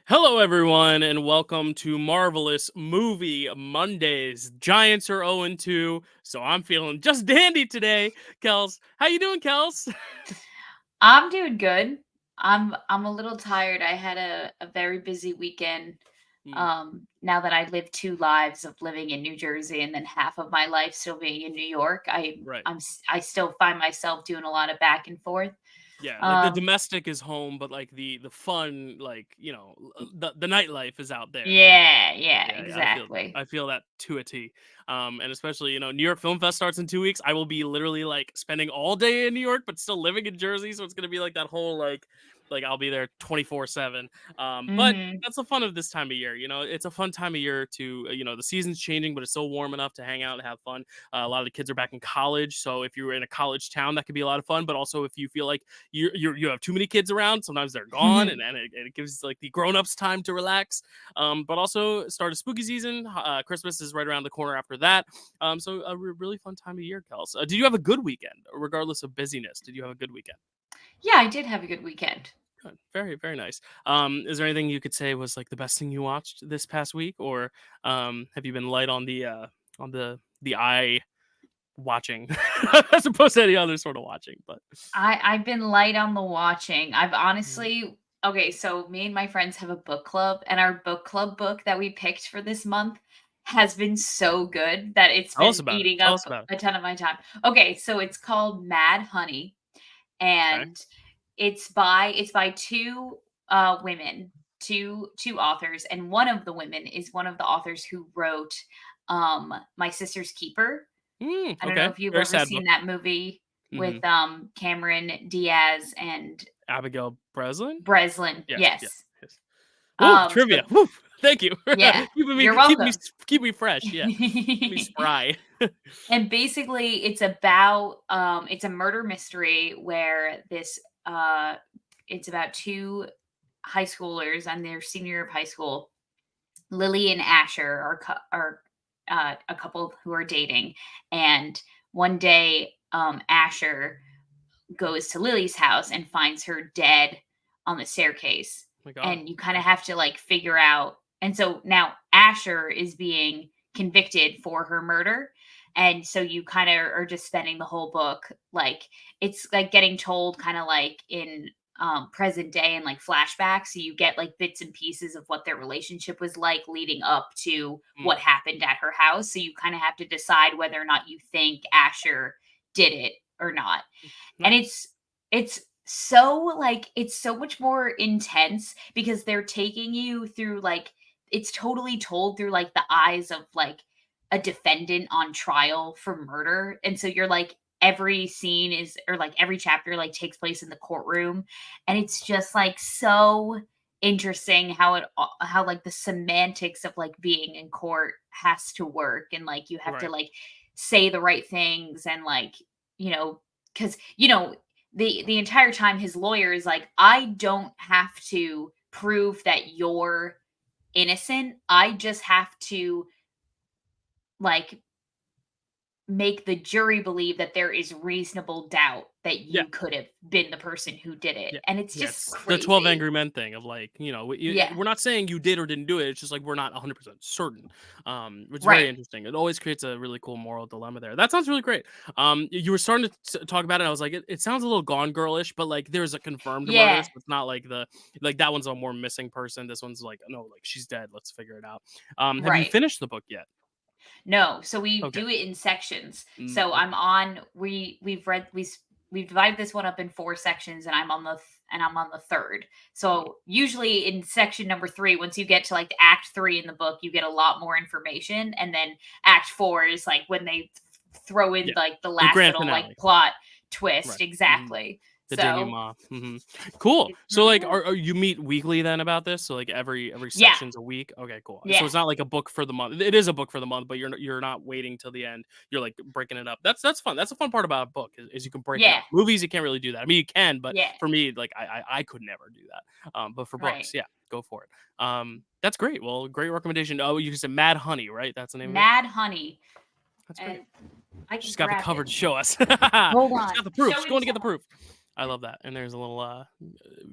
Hello, everyone, and welcome to Marvel-ous Movie Mondays. Giants are 0-2, so I'm feeling just dandy today. Kels, how you doing, Kels? I'm doing good. I'm a little tired. I had a very busy weekend. Mm, Now that I live two lives of living in New Jersey and then half of my life still being in New York, right. I still find myself doing a lot of back and forth. Yeah, like the Um, domestic is home, but like the fun, the nightlife is out there. yeah, yeah, Yeah, exactly. I feel that to a T. And especially, New York Film Fest starts in 2 weeks. I will be literally like spending all day in New York, but still living in Jersey. So it's gonna be like that whole like I'll be there 24/7. But Mhm. that's the fun of this time of year. It's a fun time of year to the season's changing, but it's still warm enough to hang out and have fun. A lot of the kids are back in college, so if you're in a college town, that could be a lot of fun. But also, if you feel like you have too many kids around, sometimes they're gone, and it gives like the grown ups time to relax. But also start of spooky season. Christmas is right around the corner after that. So a really fun time of year, Kels. Did you have a good weekend, regardless of busyness? Did you have a good weekend? Yeah, I did have a good weekend. Good. Very, very nice. Is there anything you could say was like the best thing you watched this past week, or have you been light on the eye watching as opposed to any other sort of watching? But I've been light on the watching. I've Mhm. honestly okay, so me and my friends have a book club, and our book club book that we picked for this month has been so good that it's Tell us been about it. eating Tell up us about it. a ton of my time. Okay, so it's called Mad Honey, Okay. and it's by two women, two authors, and one of the women is one of the authors who wrote My Sister's Keeper. I don't know Okay. if you've Very ever sad seen book. that movie Hmm. with, Cameron Diaz and Abigail Breslin. Breslin. Yes. Yes. Yes. Yes. Oh, trivia. So Woo, thank you. yeah, keeping me you're keep me welcome. keep me fresh. Yeah, keep me spry. And basically it's a murder mystery where it's about two high schoolers on their senior year of high school. Lily and Asher are a couple who are dating, and one day, Asher goes to Lily's house and finds her dead on the staircase. My God. And you kind Okay. of have to like figure out. And so now Asher is being convicted for her murder. And so you kind of are just spending the whole book like it's like getting told kind of like in present day and like flashbacks. So you get like bits and pieces of what their relationship was like leading up to Mm, what happened at her house. So you kind of have to decide whether or not you think Asher did it or not. And nice. it's so much more intense because they're taking you through like it's totally told through like the eyes of like a defendant on trial for murder. And so you're like every scene is or like every chapter like takes place in the courtroom, and it's just like so interesting how like the semantics of like being in court has to work, and like you have to Right. like say the right things, and like you know because the entire time his lawyer is like, I don't have to prove that you're innocent, I just have to like make the jury believe that there is reasonable doubt that Yeah. you could have been the person who did it, Yeah. and it's Yeah. just It's the 12 crazy. Angry Men thing of like, Yeah, we're not saying you did or didn't do it. It's just like we're not 100% certain, which is very right. interesting. It always creates a really cool moral dilemma there. That sounds really great. You were starting to talk about it. I was like, it sounds a little Gone Girlish, but like there's a confirmed murder. Yeah, So it's not like like that one's a more missing person. This one's like, no, like she's dead. Let's figure it out. Have you right. finished the book yet? No, so we Okay. do it in sections. So Okay. I'm on we've divided this one up in 4 sections, and I'm on the 3rd. Mm, So usually in section number 3, once you get to like act 3 in the book, you get a lot more information, and then act 4 is like when they throw in yeah. like the The last grand little like finale. plot Right. twist. Exactly. The So denouement. Cool. it's So, really like, good. are you meet weekly then about this? So, like, every Yeah. section's a week? Okay, cool. So Yeah. it's not like a book for the month. It is a book for the month, but you're not waiting till the end. You're, like, breaking it up. That's fun. That's a fun part about a book is you can break it Yeah. up. Movies, you can't really do that. I mean, you can, but Yeah. for me, like, I could never do that. But for Right. books, yeah, go for it. That's great. Well, great recommendation. Oh, you said Mad Honey, right? That's the name of it? Mad Honey. That's great. And I can She's got the grab cover it. to show us. Hold She's on. got the proof. Show She's it going to to get the proof. I love that. And there's a little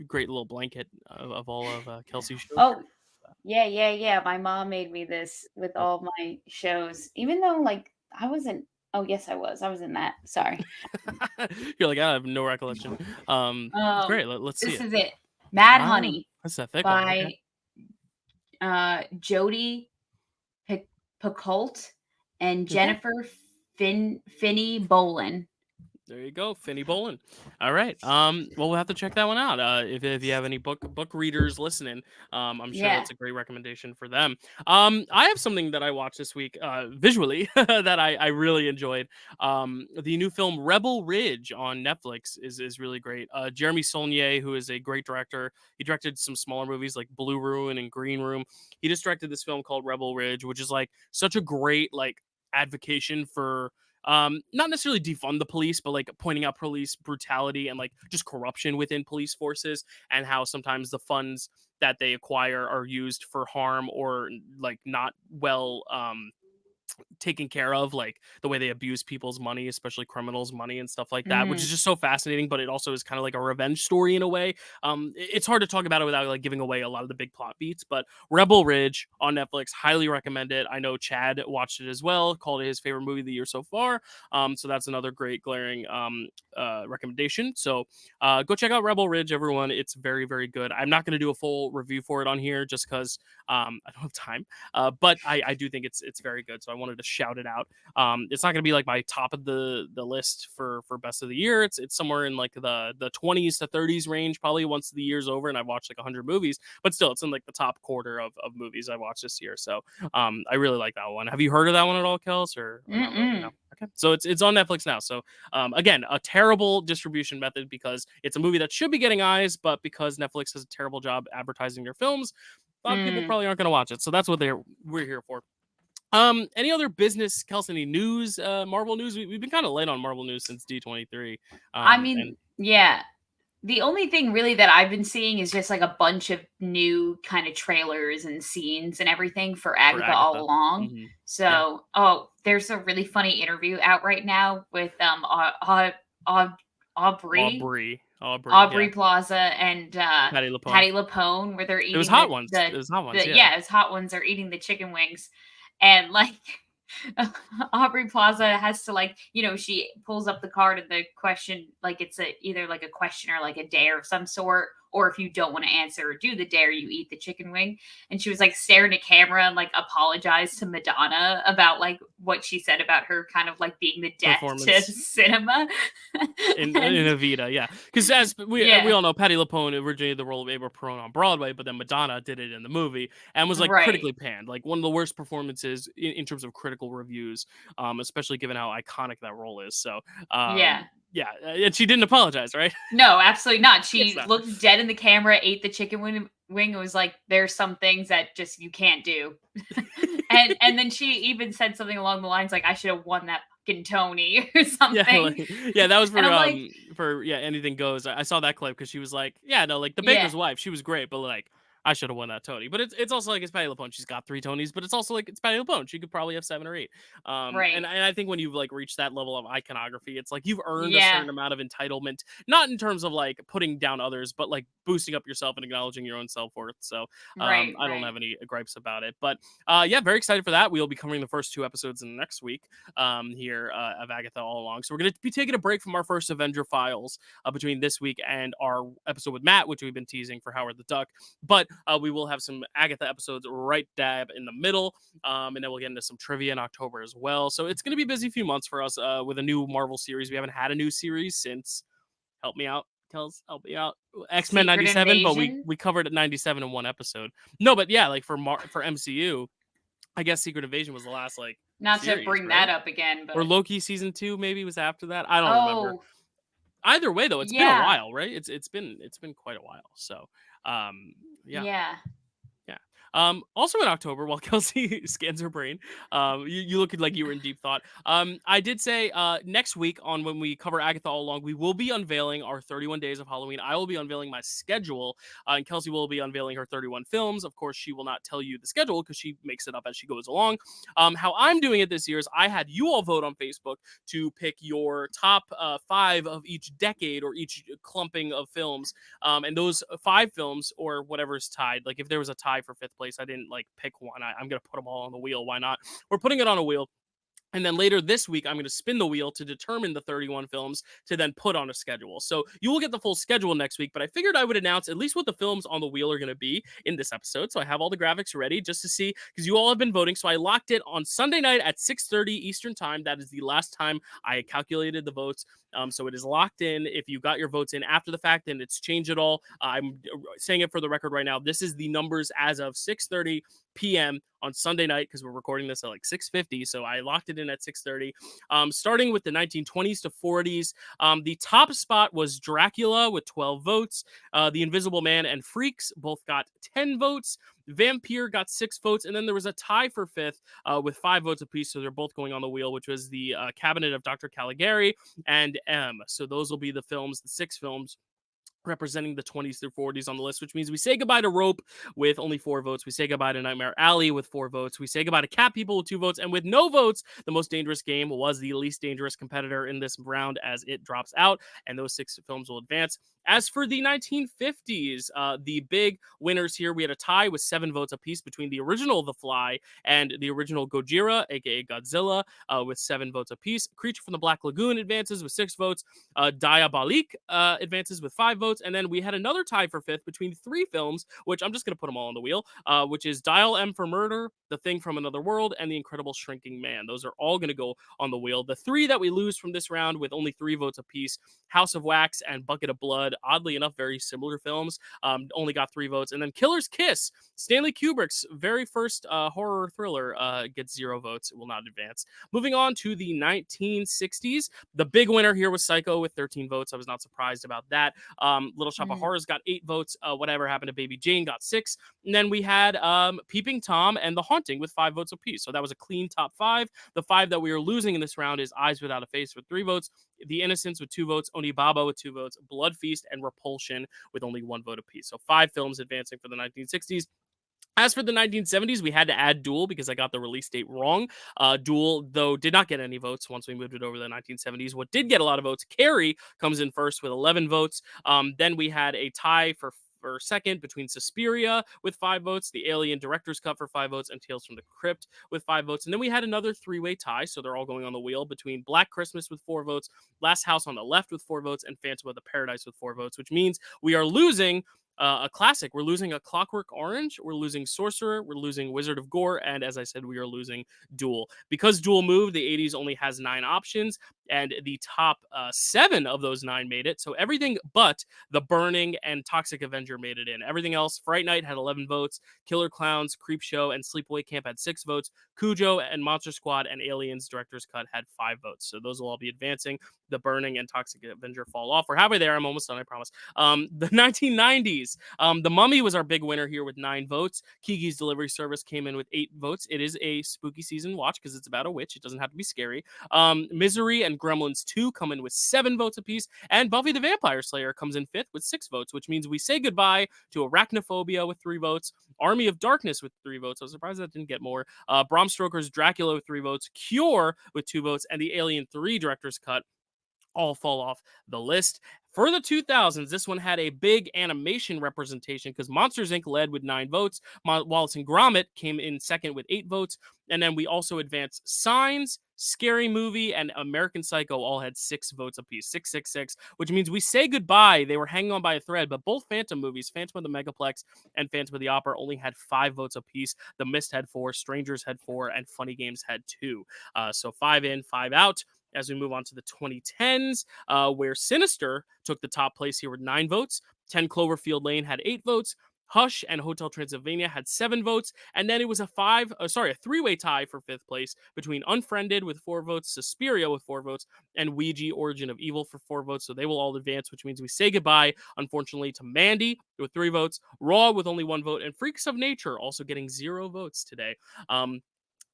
great little blanket of all of Kelsey's shows. Oh, yeah, yeah, yeah. My mom made me this with Yep. all my shows, even though like I wasn't. Oh, yes, I was. I was in that. Sorry. You're like, I have no recollection. Great. Let's see This it. is it. Mad Ah, Honey that's a thick one. Okay. by Jodie Picoult and Okay. Jennifer Finney Bolin. There you go, Finney Bolin. All right. Well, we'll have to check that one out. If you have any book readers listening, I'm sure Yeah. that's a great recommendation for them. I have something that I watched this week, visually that I really enjoyed. The new film Rebel Ridge on Netflix is really great. Jeremy Saulnier, who is a great director, he directed some smaller movies like Blue Ruin and Green Room. He just directed this film called Rebel Ridge, which is like such a great like advocation for not necessarily defund the police, but like pointing out police brutality and like just corruption within police forces, and how sometimes the funds that they acquire are used for harm or like not well taken care of, like the way they abuse people's money, especially criminals' money and stuff like that, which is Mm, just so fascinating. But it also is kind of like a revenge story in a way. It's hard to talk about it without like giving away a lot of the big plot beats. But Rebel Ridge on Netflix, highly recommend it. I know Chad watched it as well, called it his favorite movie of the year so far. So that's another great glaring recommendation. So go check out Rebel Ridge, everyone. It's very, very good. I'm not going to do a full review for it on here just because I don't have time. But I do think it's very good. So I wanted to shout it out. It's not going to be like my top of the list for best of the year. It's somewhere in like the 20s to 30s range probably once the year's over and I've watched like 100 movies. But still, it's in like the top quarter of movies I watched this year. So I really like that one. Have you heard of that one at all, Kels, or not really? No. mm-mm. Okay, so it's on Netflix now. So again, a terrible distribution method because it's a movie that should be getting eyes, but because Netflix does a terrible job advertising their films, a lot of people Mm. probably aren't going to watch it. So that's what we're here for. Any other business, Kelsey? Any news? Marvel news? We've been kind of late on Marvel news since D23. I And mean, yeah. The only thing really that I've been seeing is just like a bunch of new kind of trailers and scenes and everything for for Agatha all Agatha, along. hmm yeah, So, oh, there's a really funny interview out right now with Aubrey Aubrey, yeah, Aubrey Plaza and Patty LuPone. Patty LaPone, where they're It was eating hot ones. It was hot ones. the Yeah, yeah, as hot ones are eating the chicken wings, and like Aubrey Plaza has to like she pulls up the card and the question like it's either like a question or like a dare of some sort. Or if you don't want to answer or do the dare, you eat the chicken wing. And she was like staring at camera and like apologized to Madonna about like what she said about her kind of like being the death to performance. cinema. In And Evita, yeah, because as we yeah, all know, Patty LuPone originated the role of Ava Perón on Broadway, but then Madonna did it in the movie and was like right. critically panned, like one of the worst performances in terms of critical reviews, especially given how iconic that role is. So, Yeah. yeah, and she didn't apologize, right? No, absolutely not. Yes, She not. looked dead in the camera, ate the chicken wing, and was like, "There's some things that just you can't do." And then she even said something along the lines like, "I should have won that fucking Tony" or Yeah, something. like, yeah, that was And I'm like, for yeah, anything goes. I saw that clip because she was like, yeah, no, like the "Yeah, baker's wife, she was great, but like I should have won that Tony. But it's also like it's Patty LuPone. She's got 3 Tonys, but it's also like it's Patty LuPone. She could probably have 7 or 8. right, And I think when you've like reached that level of iconography, it's like you've earned a yeah, certain amount of entitlement, not in terms of like putting down others, but like boosting up yourself and acknowledging your own self worth. So right, I don't right." have any gripes about it. But yeah, very excited for that. We'll be covering the first 2 episodes in the next week here of Agatha all along. So we're going to be taking a break from our first Avenger files between this week and our episode with Matt, which we've been teasing for Howard the Duck. But we will have some Agatha episodes right dab in the middle. And then we'll get into some trivia in October as well. So it's going to be a busy few months for us with a new Marvel series. We haven't had a new series since, help me out, Kels, help me out. X-Men Secret 97, but we Invasion. we covered it 97 in one episode. No, but yeah, like for MCU, I guess Secret Invasion was the last like Not to series, bring that right? up again, Or but Loki season 2 maybe was after that. I don't remember. oh Either way though, it's been a yeah, while, right? It's been quite a while. So, yeah. yeah. Yeah. Also in October, while Kelsey scans her brain, you look like you were in deep thought. I did say next week on when we cover Agatha All Along, we will be unveiling our 31 days of Halloween. I will be unveiling my schedule, and Kelsey will be unveiling her 31 films. Of course, she will not tell you the schedule because she makes it up as she goes along. How I'm doing it this year is I had you all vote on Facebook to pick your top five of each decade or each clumping of films, and those five films or whatever's tied. Like if there was a tie for fifth place, I didn't like pick one. I'm gonna put them all on the wheel. Why not? We're putting it on a wheel. And then later this week, I'm going to spin the wheel to determine the 31 films to then put on a schedule. So you will get the full schedule next week, but I figured I would announce at least what the films on the wheel are going to be in this episode. So I have all the graphics ready just to see, because you all have been voting. So I locked it on Sunday night at 6:30 Eastern time. That is the last time I calculated the votes. So it is locked in. If you got your votes in after the fact and it's changed at all, I'm saying it for the record right now. This is the numbers as of 6:30 p.m. on Sunday night because we're recording this at like 6:50. So I locked it in at 6:30. Starting with the 1920s to 40s, the top spot was Dracula with 12 votes. The Invisible Man and Freaks both got 10 votes. Vampire got 6 votes, and then there was a tie for fifth with 5 votes apiece. So they're both going on the wheel, which was the Cabinet of Dr. Caligari and M. So those will be the films, the 6 films representing the 20s through 40s on the list, which means we say goodbye to Rope with only 4 votes. We say goodbye to Nightmare Alley with 4 votes. We say goodbye to Cat People with 2 votes. And with no votes, The Most Dangerous Game was the least dangerous competitor in this round as it drops out, and those 6 films will advance. As for the 1950s, the big winners here, we had a tie with 7 votes apiece between the original The Fly and the original Gojira, aka Godzilla, with 7 votes apiece. Creature from the Black Lagoon advances with 6 votes. Diabolique advances with 5 votes. And then we had another tie for fifth between 3 films, which I'm just going to put them all on the wheel, which is Dial M for Murder, The Thing from Another World, and The Incredible Shrinking Man. Those are all going to go on the wheel. The 3 that we lose from this round with only 3 votes apiece, House of Wax and Bucket of Blood, oddly enough, very similar films, only got 3 votes. And then Killer's Kiss, Stanley Kubrick's very first horror thriller, gets 0 votes. It will not advance. Moving on to the 1960s, the big winner here was Psycho with 13 votes. I was not surprised about that. Little Shop of Mm. Horrors got 8 votes. Whatever Happened to Baby Jane got 6. And then we had Peeping Tom and The Haunting with 5 votes apiece. So that was a clean top 5. The 5 that we are losing in this round is Eyes Without a Face with 3 votes, The Innocents with 2 votes, Onibaba with 2 votes, Blood Feast and Repulsion with only 1 vote apiece. So 5 films advancing for the 1960s. As for the 1970s, we had to add Duel because I got the release date wrong. Duel, though, did not get any votes once we moved it over to the 1970s. What did get a lot of votes, Carrie comes in first with 11 votes. Then we had a tie for second between Suspiria with 5 votes, the Alien Director's Cut for 5 votes, and Tales from the Crypt with 5 votes. And then we had another 3-way tie, so they're all going on the wheel between Black Christmas with 4 votes, Last House on the Left with 4 votes, and Phantom of the Paradise with 4 votes, which means we are losing a classic. We're losing A Clockwork Orange. We're losing Sorcerer. We're losing Wizard of Gore. And as I said, we are losing Duel. Because Duel moved, the 80s only has 9 options, and the top 7 of those 9 made it. So everything but The Burning and Toxic Avenger made it in. Everything else, Fright Night had 11 votes. Killer Clowns, Creepshow, and Sleepaway Camp had 6 votes. Cujo and Monster Squad and Aliens Director's Cut had 5 votes. So those will all be advancing. The Burning and Toxic Avenger fall off. We're halfway there. I'm almost done, I promise. The 1990s, The Mummy was our big winner here with 9 votes. Kiki's Delivery Service came in with 8 votes. It is a spooky season watch because it's about a witch. It doesn't have to be scary. Misery and Gremlins 2 come in with 7 votes apiece. And Buffy the Vampire Slayer comes in 5th with 6 votes, which means we say goodbye to Arachnophobia with 3 votes. Army of Darkness with 3 votes. I was surprised that didn't get more. Bram Stoker's Dracula with 3 votes. Cure with 2 votes. And the Alien 3 Director's Cut all fall off the list. For the 2000s, this one had a big animation representation because Monsters Inc. led with 9 votes. Wallace and Gromit came in second with 8 votes. And then we also advanced Signs, Scary Movie, and American Psycho all had 6 votes apiece. 666, which means we say goodbye. They were hanging on by a thread, but both Phantom movies, Phantom of the Megaplex and Phantom of the Opera, only had 5 votes apiece. The Mist had 4, Strangers had 4, and Funny Games had 2. So 5 in, 5 out. As we move on to the 2010s, where Sinister took the top place here with 9 votes. 10 Cloverfield Lane had 8 votes. Hush and Hotel Transylvania had 7 votes, and then it was a three-way tie for 5th place between Unfriended with 4 votes, Suspiria with 4 votes, and Ouija Origin of Evil for 4 votes. So they will all advance, which means we say goodbye, unfortunately, to Mandy with 3 votes, Raw with only 1 vote, and Freaks of Nature also getting 0 votes today.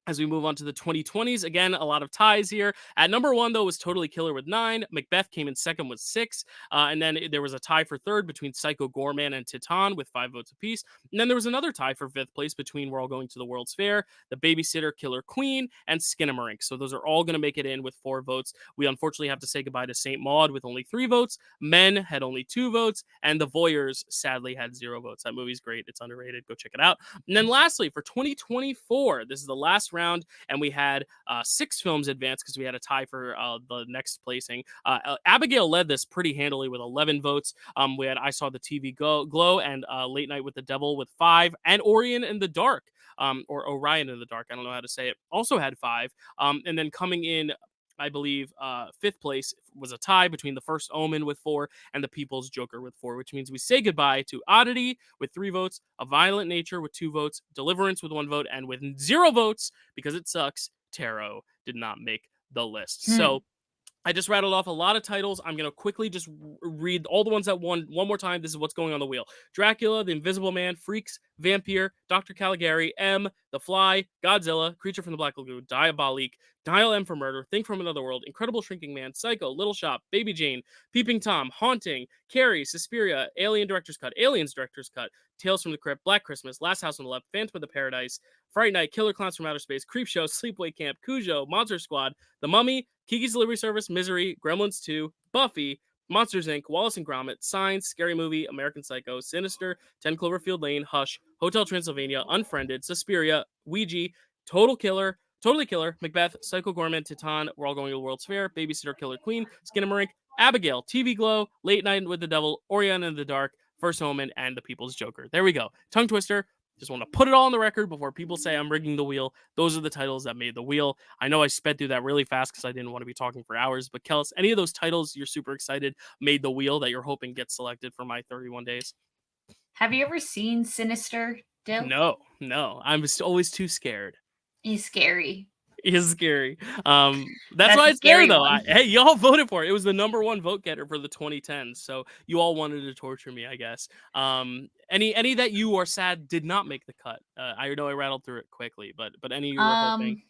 As we move on to the 2020s, again, a lot of ties here. At number 1, though, was Totally Killer with 9. Macbeth came in second with 6. And then there was a tie for third between Psycho Gorman and Titan with 5 votes apiece. And then there was another tie for 5th place between We're All Going to the World's Fair, The Babysitter, Killer Queen, and Skinamarink. So those are all going to make it in with 4 votes. We unfortunately have to say goodbye to Saint Maud with only 3 votes. Men had only 2 votes. And The Voyeurs sadly had 0 votes. That movie's great. It's underrated. Go check it out. And then lastly, for 2024, this is the last round, and we had 6 films advance because we had a tie for the next placing. Abigail led this pretty handily with 11 votes. We had I Saw the TV Glow and Late Night with the Devil with 5, and Orion in the Dark, or Orion in the Dark, I don't know how to say it, also had 5. And then coming in, I believe 5th place was a tie between The First Omen with 4 and The People's Joker with 4, which means we say goodbye to Oddity with 3 votes, A Violent Nature with 2 votes, Deliverance with 1 vote, and with 0 votes, because it sucks, Tarot did not make the list. So I just rattled off a lot of titles. I'm going to quickly just read all the ones that won one more time. This is what's going on the wheel. Dracula, The Invisible Man, Freaks, Vampire, Dr. Caligari, M, The Fly, Godzilla, Creature from the Black Lagoon, Diabolique, Dial M for Murder, Thing from Another World, Incredible Shrinking Man, Psycho, Little Shop, Baby Jane, Peeping Tom, Haunting, Carrie, Suspiria, Alien Director's Cut, Aliens Director's Cut, Tales from the Crypt, Black Christmas, Last House on the Left, Phantom of the Paradise, Fright Night, Killer Clowns from Outer Space, Creepshow, Sleepaway Camp, Cujo, Monster Squad, The Mummy, Kiki's Delivery Service, Misery, Gremlins 2, Buffy, Monsters Inc., Wallace and Gromit, Signs, Scary Movie, American Psycho, Sinister, 10 Cloverfield Lane, Hush, Hotel Transylvania, Unfriended, Suspiria, Ouija, Totally Killer, Macbeth, Psycho Gorman, Titan, We're All Going to the World's Fair, Babysitter, Killer Queen, Skinamarink, Abigail, TV Glow, Late Night with the Devil, Orion in the Dark, First Omen, and The People's Joker. There we go. Tongue twister. Just want to put it all on the record before people say I'm rigging the wheel. Those are the titles that made the wheel. I know I sped through that really fast because I didn't want to be talking for hours. But Kels, any of those titles you're super excited made the wheel that you're hoping gets selected for my 31 days? Have you ever seen Sinister, Dill? No. I'm always too scared. He's scary. Is scary. That's why a it's there scary though. one. Hey, y'all voted for it. It was the number 1 vote getter for the 2010s. So you all wanted to torture me, I guess. Any that you are sad did not make the cut. I know I rattled through it quickly, but any you were hoping.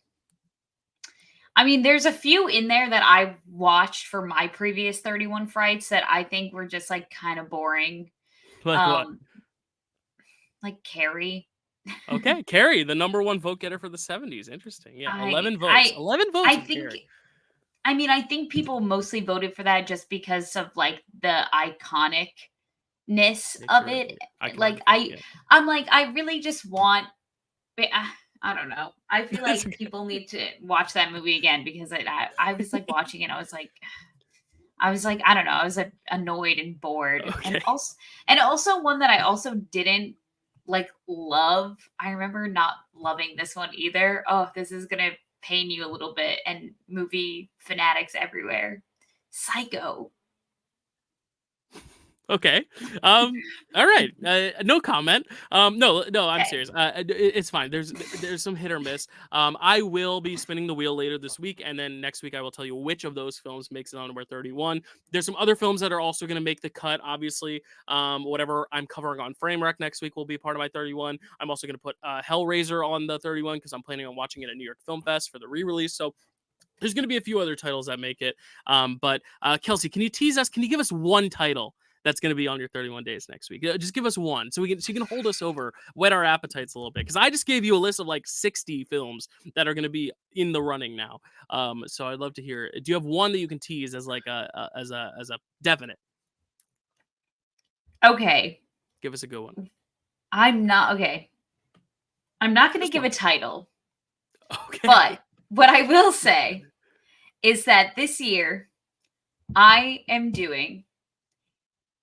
I mean, there's a few in there that I watched for my previous 31 Frights that I think were just like kind of boring. Like what? Like Carrie. Okay, Carrie, the number 1 vote getter for the 70s. Interesting. Yeah, 11 votes. 11 votes. I think. Carrie. I mean, I think people mostly voted for that just because of like the iconicness of it. Like I'm like, I really just want. I don't know. I feel like people need to watch that movie again because I was like watching it. I was like, I don't know. I was like annoyed and bored, and also one that I also didn't like love. I remember not loving this one either. Oh, this is gonna pain you a little bit, and movie fanatics everywhere. Psycho. Okay. All right. No comment. No, I'm serious. It's fine. There's some hit or miss. I will be spinning the wheel later this week, and then next week I will tell you which of those films makes it on number 31. There's some other films that are also going to make the cut. Obviously, whatever I'm covering on Frame Rec next week will be part of my 31. I'm also going to put Hellraiser on the 31 because I'm planning on watching it at New York Film Fest for the re-release. So there's going to be a few other titles that make it. But Kelsey, can you tease us? Can you give us one title that's going to be on your 31 days next week? Just give us one so you can hold us over, whet our appetites a little bit. Because I just gave you a list of like 60 films that are going to be in the running now. So I'd love to hear. Do you have one that you can tease as like as a definite? Okay. Give us a good one. I'm not going to give a title. Okay. But what I will say is that this year I am doing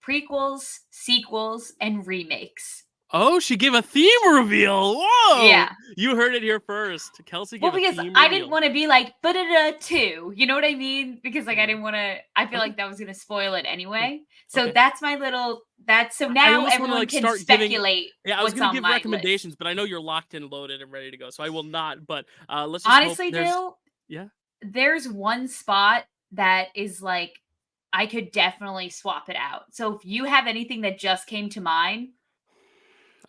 prequels, sequels, and remakes Oh, she gave a theme reveal. Whoa! Yeah. You heard it here first. Kelsey Well, gave a because theme I didn't reveal. wanna be like, "Ba-da-da 2." You know what I mean? Because, like, I Mm, didn't wanna I feel okay, like that was gonna spoil it cool. anyway. So Okay. that's my little that's so I now almost wanna, everyone like, can start giving speculate yeah, I was what's gonna on give my list. recommendations, but I know you're locked and loaded and ready to go, so I will not, but, let's just hope Honestly, there's Dill, yeah? there's one spot that is, like, I could definitely swap it out. So if you have anything that just came to mind,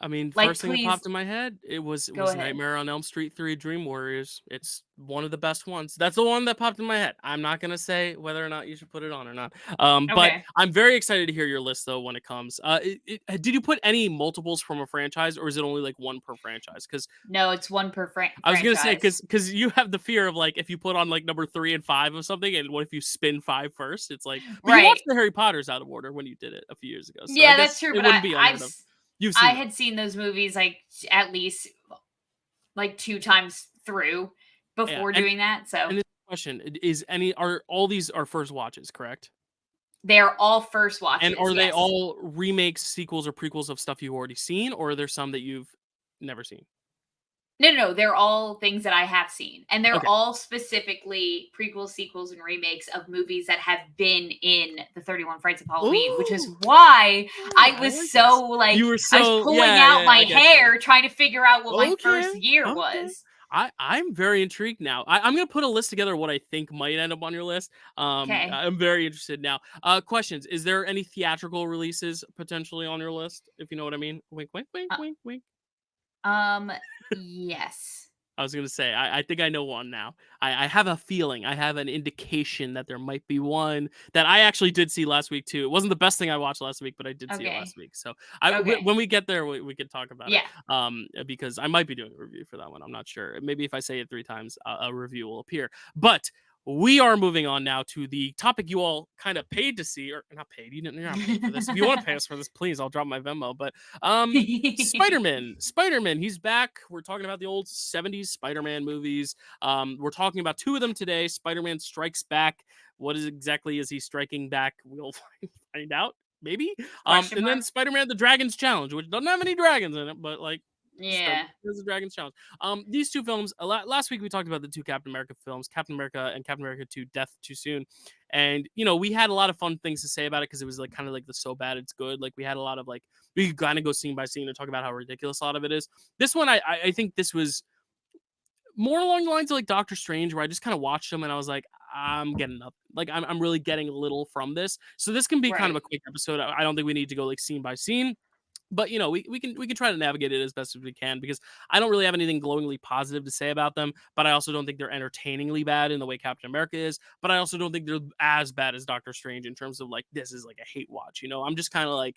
I mean, like, first thing that please popped in my head, it go was ahead. Nightmare on Elm Street 3: Dream Warriors. It's one of the best ones. That's the one that popped in my head. I'm not gonna say whether or not you should put it on or not. But Okay. I'm very excited to hear your list though when it comes. Did you put any multiples from a franchise, or is it only like one per franchise? Because No, it's one per I was gonna say, franchise. because you have the fear of like if you put on like number 3 and 5 of something, and what if you spin 5 first? It's like, but you Right. watched the Harry Potters out of order when you did it a few years ago, so I Yeah, that's guess true, it but wouldn't be unheard of. You've I seen them. had seen those movies, like, at least, like, 2 times through Yeah, before doing that, so and this question is any are all these are first watches, correct? they're all first And watches, are they yes. all remakes, sequels, or prequels of stuff you've already seen, or are there some that you've never seen? No, no, no, they're all things that I have seen, and they're Okay. all specifically prequels, sequels, and remakes of movies that have been in the 31 Frights of Halloween, which is Ooh, why ooh, I I was like this. so, You like, were I was so pulling yeah, out yeah, my I get you. hair trying to figure out what my Okay, first year okay. was. I'm very intrigued now. I'm gonna put a list together of what I think might end up on your list. Okay. I'm very interested now. Questions: is there any theatrical releases potentially on your list? If you know what I mean. Wink, wink, wink, Uh, wink, wink. um, yes. I was gonna say, I think I know one now. I have a feeling, I have an indication that there might be one that I actually did see last week too. It wasn't the best thing I watched last week, but I did see it last Okay. week. So Okay. when we get there, we can talk about it. Yeah. Because I might be doing a review for that one. I'm not sure. Maybe if I say it 3 times, a review will appear. But we are moving on now to the topic you all kind of paid to see, or not paid. You're not paying for this. If you want to pay us for this, please, I'll drop my Venmo. But Spider-Man, he's back. We're talking about the old 70s Spider-Man movies. We're talking about 2 of them today. Spider-Man Strikes Back. What is exactly is he striking back? We'll find out, maybe. Question And then mark? Spider-Man The Dragon's Challenge, which doesn't have any dragons in it, but like still Yeah. there's a Dragon's Challenge. These 2 films, last week we talked about the 2 Captain America films, Captain America and Captain America 2 Death Too Soon. And we had a lot of fun things to say about it because it was like kind of like the so bad it's good. Like we had a lot of like we could kind of go scene by scene and talk about how ridiculous a lot of it is. This one, I think this was more along the lines of like Doctor Strange, where I just kind of watched them and I was like, I'm getting up. Like I'm really getting little from this. So this can be kind of Right. a quick episode. I don't think we need to go like scene by scene. But we can try to navigate it as best as we can because I don't really have anything glowingly positive to say about them, but I also don't think they're entertainingly bad in the way Captain America is, but I also don't think they're as bad as Doctor Strange in terms of like this is like a hate watch. I'm just kind of like,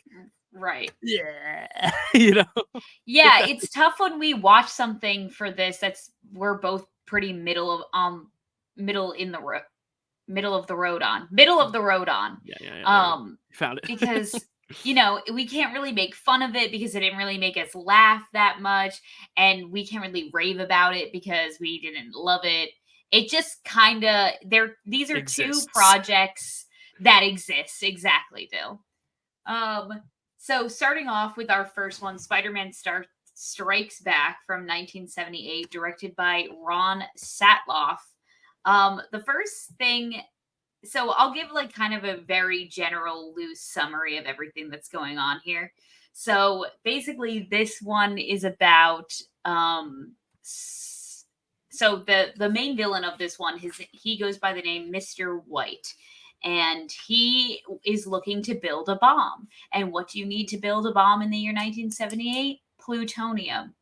Right. yeah, you know. Yeah, it's tough when we watch something for this that's we're both pretty middle in the road middle of the road on. Yeah, yeah, yeah. There you go. Um Found it. because we can't really make fun of it because it didn't really make us laugh that much and we can't really rave about it because we didn't love it. It just kind of these are two Exists. projects that exist exactly, Dill. Um, so starting off with our first one, Spider-Man Strikes Back from 1978, directed by Ron Satloff. The first thing, so I'll give like kind of a very general, loose summary of everything that's going on here. So basically, this one is about so the main villain of this one, he goes by the name Mr. White, and he is looking to build a bomb. And what do you need to build a bomb in the year 1978? Plutonium.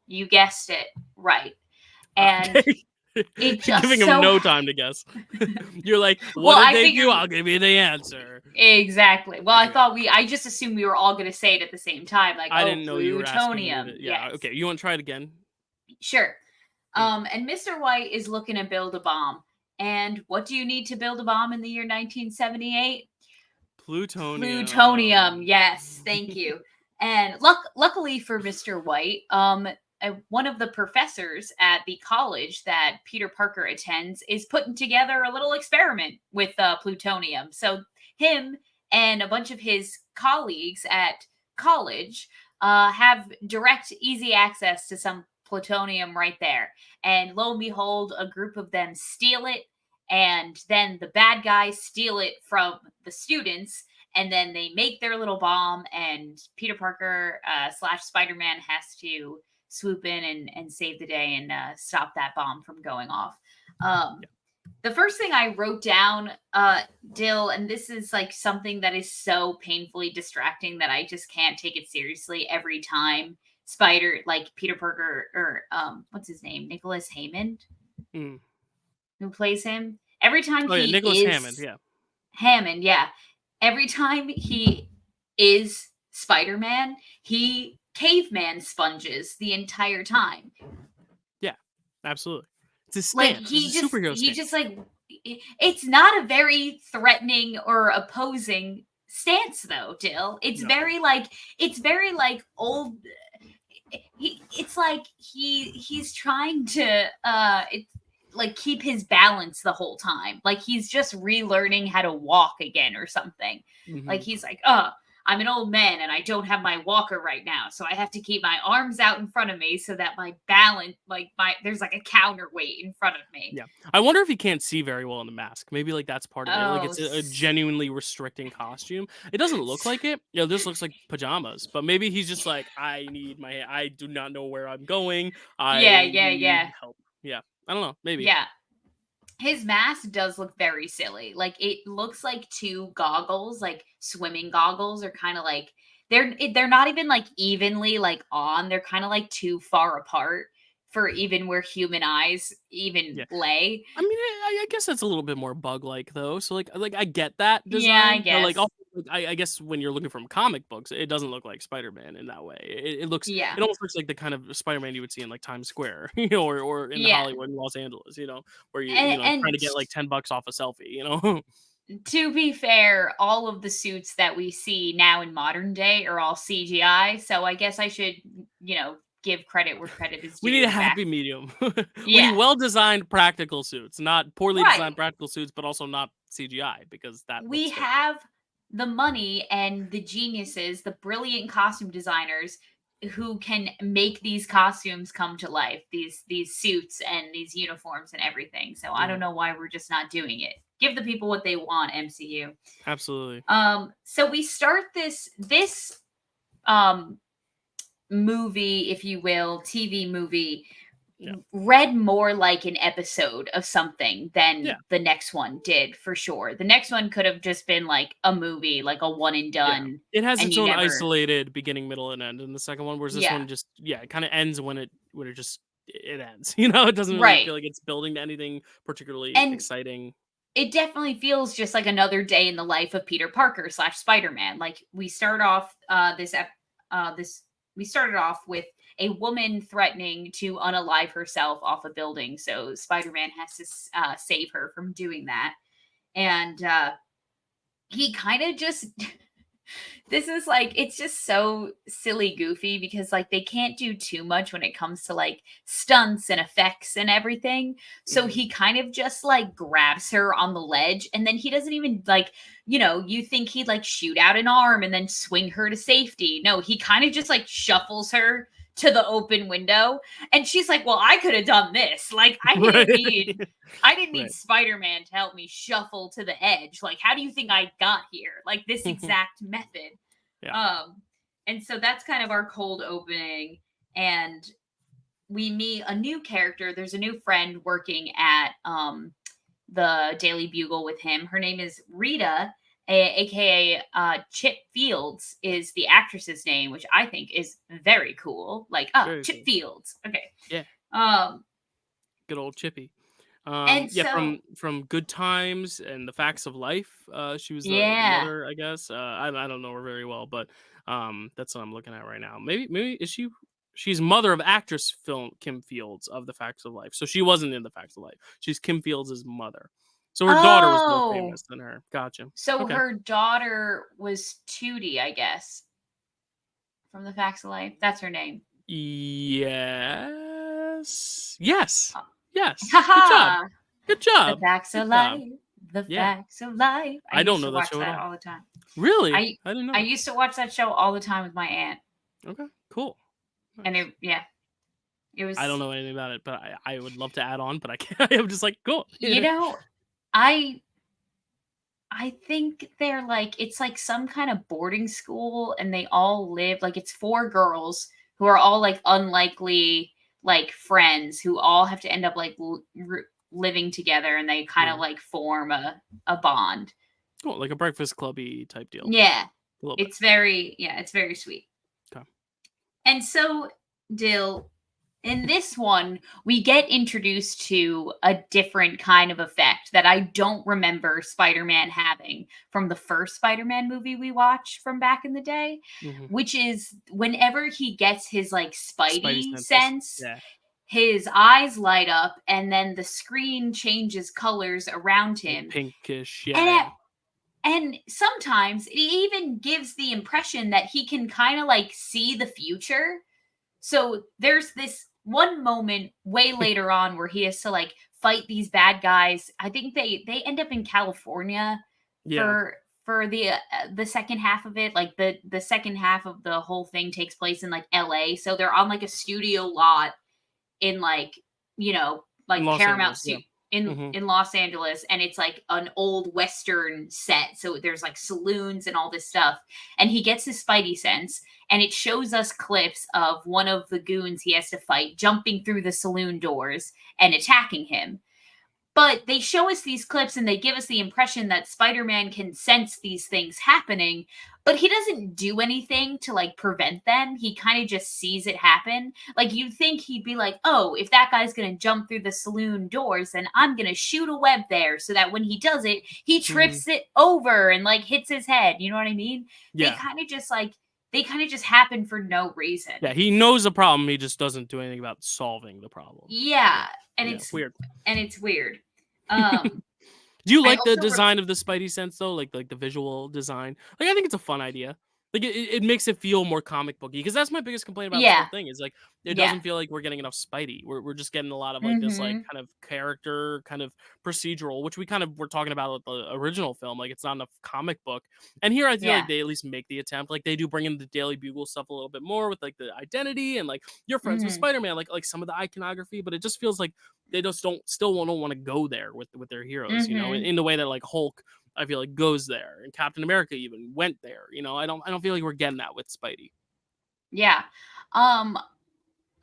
You guessed it, right. And Okay. it Giving just him so no time to guess. You're like, what well, did I they do? figured I'll give you the answer. exactly. Well, Okay. I just assumed we were all going to say it at the same time, like, I oh, didn't know you were asking me to. plutonium. Yeah. Yes, Okay. You want to try it again? sure. Mm. And Mr. White is looking to build a bomb. And what do you need to build a bomb in the year 1978? Plutonium. Plutonium. Yes, thank you. And luckily for Mr. White, one of the professors at the college that Peter Parker attends is putting together a little experiment with plutonium. So him and a bunch of his colleagues at college have direct, easy access to some plutonium right there. And lo and behold, a group of them steal it, and then the bad guys steal it from the students, and then they make their little bomb, and Peter Parker slash Spider-Man has to swoop in and save the day and stop that bomb from going off. Um, the first thing I wrote down, Dill, and this is like something that is so painfully distracting that I just can't take it seriously every time like Peter Parker, or what's his name? Nicholas Hammond, Mm. who plays him. Every time Oh yeah, he Nicholas Hammond. is Yeah. Hammond, yeah. Every time he is Spider-Man, he caveman sponges the entire time. Yeah. Absolutely. It's his Like stance. It's a superhero he stance. just like it's not a very threatening or opposing stance though, Dill. No. It's very like old. It's like he's trying to like keep his balance the whole time. Like he's just relearning how to walk again or something. Like Hmm. he's like, "Oh, I'm an old man and I don't have my walker right now, so I have to keep my arms out in front of me so that my balance, like my there's like a counterweight in front of me." Yeah. I wonder if he can't see very well in the mask. Maybe like that's part of it. Like Oh, it's a genuinely restricting costume. It doesn't look like it. You know, this looks like pajamas, but maybe he's just like, I do not know where I'm going. yeah, I yeah, need yeah, help. Yeah. I don't know. Maybe. yeah. His mask does look very silly. Like it looks like two goggles, like swimming goggles, are kind of like they're not even like evenly like on. They're kind of like too far apart for even where human eyes even Yeah. lay. I mean, I guess that's a little bit more bug-like though. So like I get that Yeah, I design, but like guess. also like, I guess when you're looking from comic books, it doesn't look like Spider-Man in that way. Yeah. It almost looks like the kind of Spider-Man you would see in like Times Square, you know, or in Yeah. Hollywood, in Los Angeles, you know, where trying And to get like $10 off a selfie, you know. to be fair, all of the suits that we see now in modern day are all CGI. So I guess I should, give credit where credit is We need a due. Back. happy medium. We need Yeah. well-designed practical suits, not poorly Right. designed practical suits, but also not CGI because that We looks fake. have the money and the geniuses, the brilliant costume designers who can make these costumes come to life, these suits and these uniforms and everything. So I don't Mhm. know why we're just not doing it. Give the people what they want, MCU. Absolutely. So we start this um movie, if you will, TV movie, Yeah. read more like an episode of something than Yeah. the next one did, for sure. The next one could have just been like a movie, like a one and Yeah. done, It has and its you own never. isolated beginning, middle, and end in the second one, whereas this Yeah, one just it kinda ends when it just it ends, you know? It doesn't really right. feel like it's building to anything particularly And exciting. it definitely feels just like another day in the life of Peter Parker slash Spider-Man. Like we start off this we started off with a woman threatening to unalive herself off a building, so Spider-Man has to save her from doing that. And he kind of just this is like it's just so silly goofy because like they can't do too much when it comes to like stunts and effects and everything, so Mhm. he kind of just like grabs her on the ledge, and then he doesn't even like, you think he'd like shoot out an arm and then swing her to safety. No, he kind of just like shuffles her to the open window, and she's like, well, I could have done this. Like Right. I didn't need Right. Spider-Man to help me shuffle to the edge. Like, how do you think I got here? Like this exact method. Yeah. Um, and so that's kind of our cold opening. And we meet a new character. There's a new friend working at the Daily Bugle with him. Her name is Rita, aka Chip Fields is the actress's name, which I think is very cool. Like, Very Chip cool. Fields. Okay. Yeah. Um, Good old Chippy. and Yeah, so from Good Times and The Facts of Life, she was the yeah. mother, I guess. I don't know her very well, but that's what I'm looking at right now. Maybe is she's mother of actress film Kim Fields of The Facts of Life. So she wasn't in The Facts of Life. She's Kim Fields' mother. So her daughter was more Oh, famous than her. Gotcha. so Okay. her daughter was Tootie, I guess, from the Facts of Life. That's her name. Yes. Yes. Uh, Yes. Good job. haha. Good The job. facts Good of job. life. The Yeah. facts of life. I I don't used know to that watch show at that all. all the time. Really? I I didn't know I that. used to watch that show all the time with my aunt. Okay, cool. And Nice. it yeah, it I don't was know anything about it, but I would love to add on, but I can't. I'm just like, cool. you know, I I think they're like it's like some kind of boarding school and they all live like it's 4 girls who are all like unlikely like friends who all have to end up like living together and they kind of Yeah. like form a bond. Cool, like a Breakfast Clubby type deal. Yeah. A little bit. It's very yeah, it's very sweet. Okay. And so, Dill, in this one, we get introduced to a different kind of effect that I don't remember Spider Man having from the first Spider Man movie we watched from back in the day, Mhm. which is whenever he gets his like Spidey Spidey senses. sense, Yeah. his eyes light up and then the screen changes colors around Like him. pinkish. Yeah, And yeah. and sometimes it even gives the impression that he can kind of like see the future. So there's this one moment way later on where he has to like fight these bad guys. I think they end up in California Yeah. for the second half of it. Like the second half of the whole thing takes place in like LA. So they're on like a studio lot in like, you know, In like Los Paramount Angeles, yeah. Mhm. in Los Angeles and it's like an old western set. So there's like saloons and all this stuff. And he gets his spidey sense and it shows us clips of one of the goons he has to fight jumping through the saloon doors and attacking him. But they show us these clips and they give us the impression that Spider-Man can sense these things happening, but he doesn't do anything to like prevent them. He kind of just sees it happen. Like you'd think he'd be like, "Oh, if that guy's going to jump through the saloon doors, then I'm going to shoot a web there so that when he does it, he Mhm. trips it over and like hits his head." You know what I mean? They Yeah. kind of just like they kind of just happen for no Yeah, reason. he knows the problem, he just doesn't do anything about solving the problem. Yeah. Yeah, and Yeah, weird. it's weird. Um Do you I like the also design of the Spidey sense though? Like the visual design? Like I think it's a fun idea. Like it makes it feel more comic booky because that's my biggest complaint about this whole yeah. thing is like it Yeah. doesn't feel like we're getting enough Spidey. We're just getting a lot of like this like Mhm. kind of character kind of procedural, which we kind of were talking about with the original film. Like it's not enough comic book. And here I feel like Yeah. they at least make the attempt. Like they do bring in the Daily Bugle stuff a little bit more with like the identity and like you're friends with Mhm. Spider-Man, like some of the iconography, but it just feels like they just don't want to go there with their heroes, you know, Mhm. in the way that like Hulk I feel like goes there and Captain America even went there, you know. I don't feel like we're getting that with Spidey. Yeah. Um,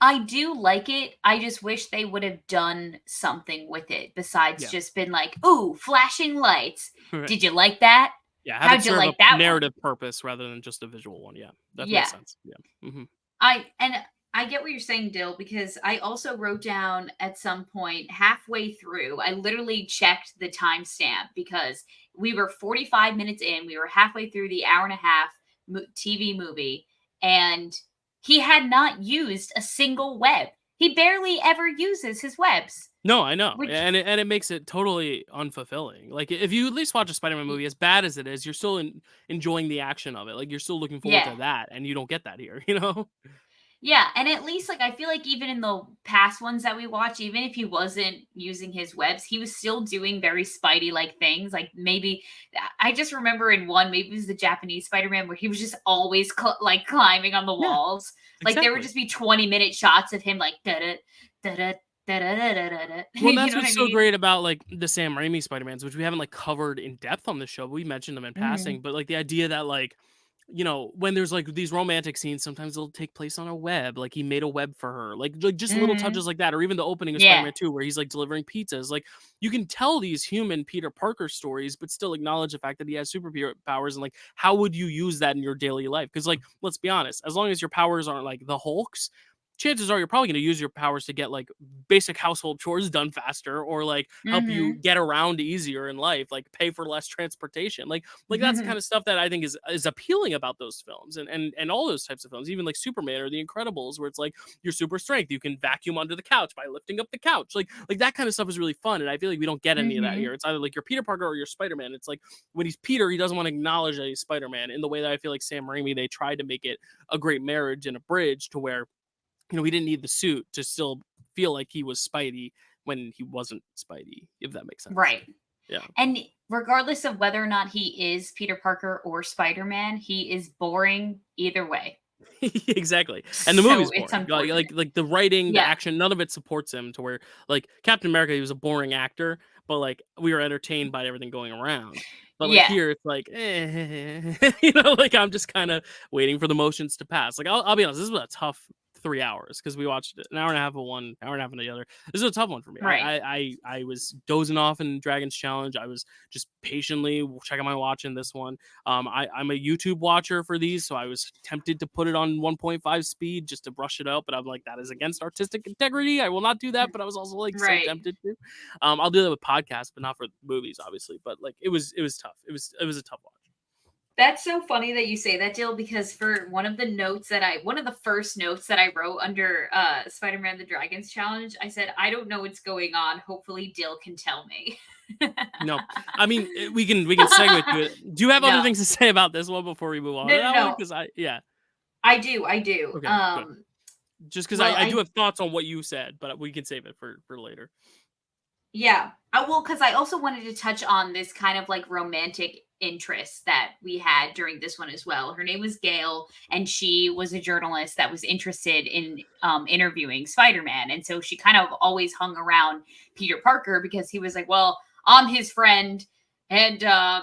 I do like it. I just wish they would have done something with it besides Yeah. just been like, "Ooh, flashing lights. Right. Did you like that? Yeah, have it How'd you serve a like that one?" narrative purpose rather than just a visual one. Yeah. That makes Yeah. sense. Yeah. Mhm. I and I get what you're saying, Dill, because I also wrote down at some point halfway through, I literally checked the timestamp because we were 45 minutes in, we were halfway through the hour and a half TV movie, and he had not used a single web. He barely ever uses his webs, No, I know. which, And it makes it totally unfulfilling. Like if you at least watch a Spider-Man movie as bad as it is, you're still enjoying the action of it. Like you're still looking forward yeah. to that and you don't get that here, you know? Yeah, and at least, like, I feel like even in the past ones that we watch, even if he wasn't using his webs, he was still doing very Spidey-like things. Like, maybe I just remember in one, maybe it was the Japanese Spider-Man where he was just always like climbing on the Yeah, walls. Like there would exactly. just be 20-minute shots of him like da da da da da da da da da. Well, and You that's know what what's I so mean? great about like the Sam Raimi Spider-Mans, which we haven't like covered in depth on the show, but we mentioned them in Mhm. passing. But like the idea that like, you know, when there's like these romantic scenes, sometimes they'll take place on a web. Like he made a web for her, like just little Mhm. touches like that, or even the opening of Yeah. Spider-Man 2, where he's like delivering pizzas. Like you can tell these human Peter Parker stories, but still acknowledge the fact that he has superpowers and like how would you use that in your daily life? Because like let's be honest, as long as your powers aren't like the Hulk's, chances are you're probably going to use your powers to get like basic household chores done faster or like help you Mhm. get around easier in life, like pay for less transportation. Like that's the kind of stuff that I think is appealing about those films and all those types of films, even like Superman or The Incredibles, where it's like your super strength, you can vacuum under the couch by lifting up the couch. Like that kind of stuff is really fun, and I feel like we don't get any of that here. Mhm. It's either like you're Peter Parker or you're Spider-Man. It's like when he's Peter, he doesn't want to acknowledge that he's Spider-Man in the way that I feel like Sam Raimi they tried to make it a great marriage and a bridge to where you know, he didn't need the suit to still feel like he was Spidey when he wasn't Spidey, if that makes sense. Right. Yeah. And regardless of whether or not he is Peter Parker or Spider-Man, he is boring either way. Exactly. And the So movie's it's boring. Like unfortunate. the writing, the Yeah. action, none of it supports him to where like Captain America, he was a boring actor, but like we were entertained by everything going around. But like Yeah. here it's like like I'm just kind of waiting for the motions to pass. Like I'll be honest, this was a tough 3 hours because we watched it an hour and a half of one, hour and a half of the other. This is a tough one for me. Right. I was dozing off in Dragon's Challenge. I was just patiently checking my watch in this one. I'm a YouTube watcher for these, so I was tempted to put it on 1.5 speed just to brush it up, but I'm like, that is against artistic integrity. I will not do that. But I was also like so Right. tempted to. I'll do that with podcasts, but not for movies, obviously. But like, it was tough. It was a tough watch. That's so funny that you say that, Dill, because for one of the first notes that I wrote under Spider-Man the Dragons Challenge, I said, I don't know what's going on. Hopefully Dill can tell me. No, I mean we can segue to it. Do you have other No. things to say about this one before we move on to No, no, that one? no. Because yeah, I do. okay, good. Just because Well, I do I have thoughts on what you said, but we can save it for later. Yeah. Well, because I also wanted to touch on this kind of like romantic interest that we had during this one as well. Her name was Gail, and she was a journalist that was interested in interviewing Spider Man. And so she kind of always hung around Peter Parker because he was like, well, I'm his friend, and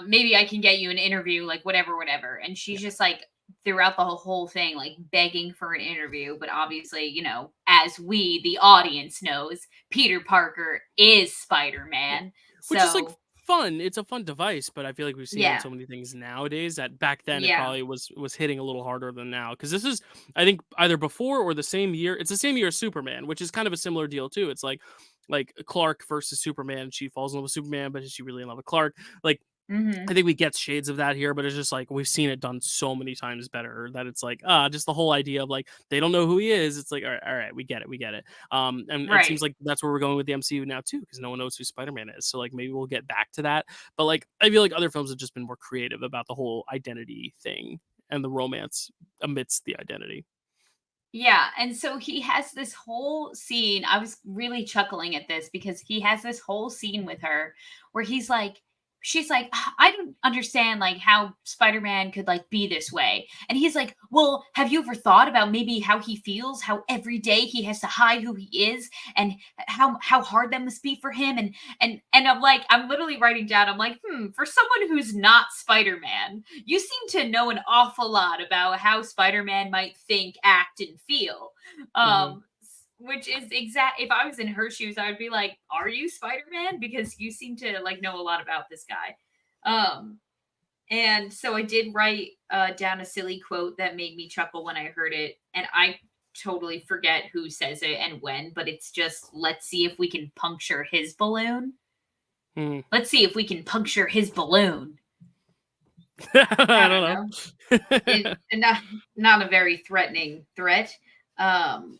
maybe I can get you an interview, like whatever, whatever. And she's Yeah, just like, throughout the whole thing, like begging for an interview. But obviously, as we, the audience, knows, Peter Parker is yeah. Spider-Man. Which is like So, fun. It's a fun device, but I feel like we've seen it in yeah. so many things nowadays that back then it Yeah. probably was hitting a little harder than now. Because this is, I think, either before or the same year. It's the same year as Superman, which is kind of a similar deal too. It's like Clark versus Superman. She falls in love with Superman, but is she really in love with Clark? Like I Mhm. think we get shades of that here, but it's just like we've seen it done so many times better that it's like just the whole idea of like they don't know who he is. It's like all right, we get it. And it seems Right. like that's where we're going with the MCU now too, because no one knows who Spider-Man is. So like maybe we'll get back to that. But like I feel like other films have just been more creative about the whole identity thing and the romance amidst the identity. Yeah, and so he has this whole scene. I was really chuckling at this because he has this whole scene with her where he's like, she's like, I don't understand like how Spider-Man could like be this way. And he's like, well, have you ever thought about maybe how he feels, how every day he has to hide who he is and how hard that must be for him? And I'm like, I'm literally writing down, I'm like, for someone who's not Spider-Man, you seem to know an awful lot about how Spider-Man might think, act, and feel. Hmm. Which is exact. If I was in her shoes, I would be like, "Are you Spider-Man?" Because you seem to like know a lot about this guy. Um, and so I did write down a silly quote that made me chuckle when I heard it, and I totally forget who says it and when, but it's just, "Let's see if we can puncture his balloon. Hmm. Let's see if we can puncture his balloon." I I don't don't know. know. It not a very threatening threat. Um,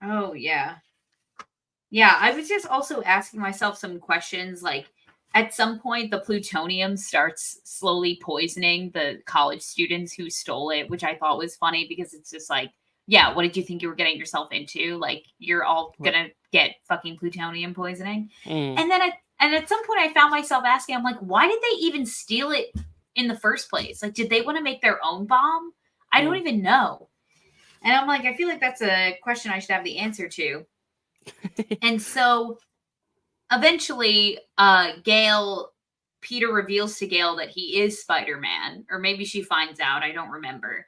oh yeah. Yeah, I was just also asking myself some questions like at some point the plutonium starts slowly poisoning the college students who stole it, which I thought was funny because it's just like, yeah, what did you think you were getting yourself into? Like you're all Right. gonna get fucking plutonium poisoning. Mm. And at some point I found myself asking, I'm like, why did they even steal it in the first place? Like, did they want to make their own bomb? I don't Mm. even know. And I'm like, I feel like that's a question I should have the answer to. And so eventually, Peter reveals to Gail that he is Spider-Man, or maybe she finds out. I don't remember,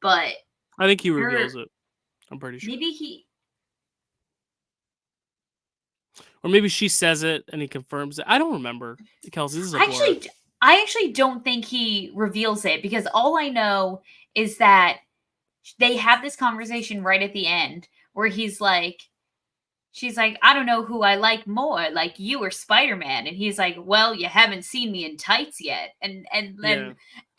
but I think he her reveals it. I'm pretty sure. maybe he. Or maybe she says it and he confirms it. I don't remember. Kelsey, this is a I blur. actually, I actually don't think he reveals it because all I know is that they have this conversation right at the end where he's like, she's like, I don't know who I like more, like you or Spider-Man. And he's like, well, you haven't seen me in tights yet. Yeah.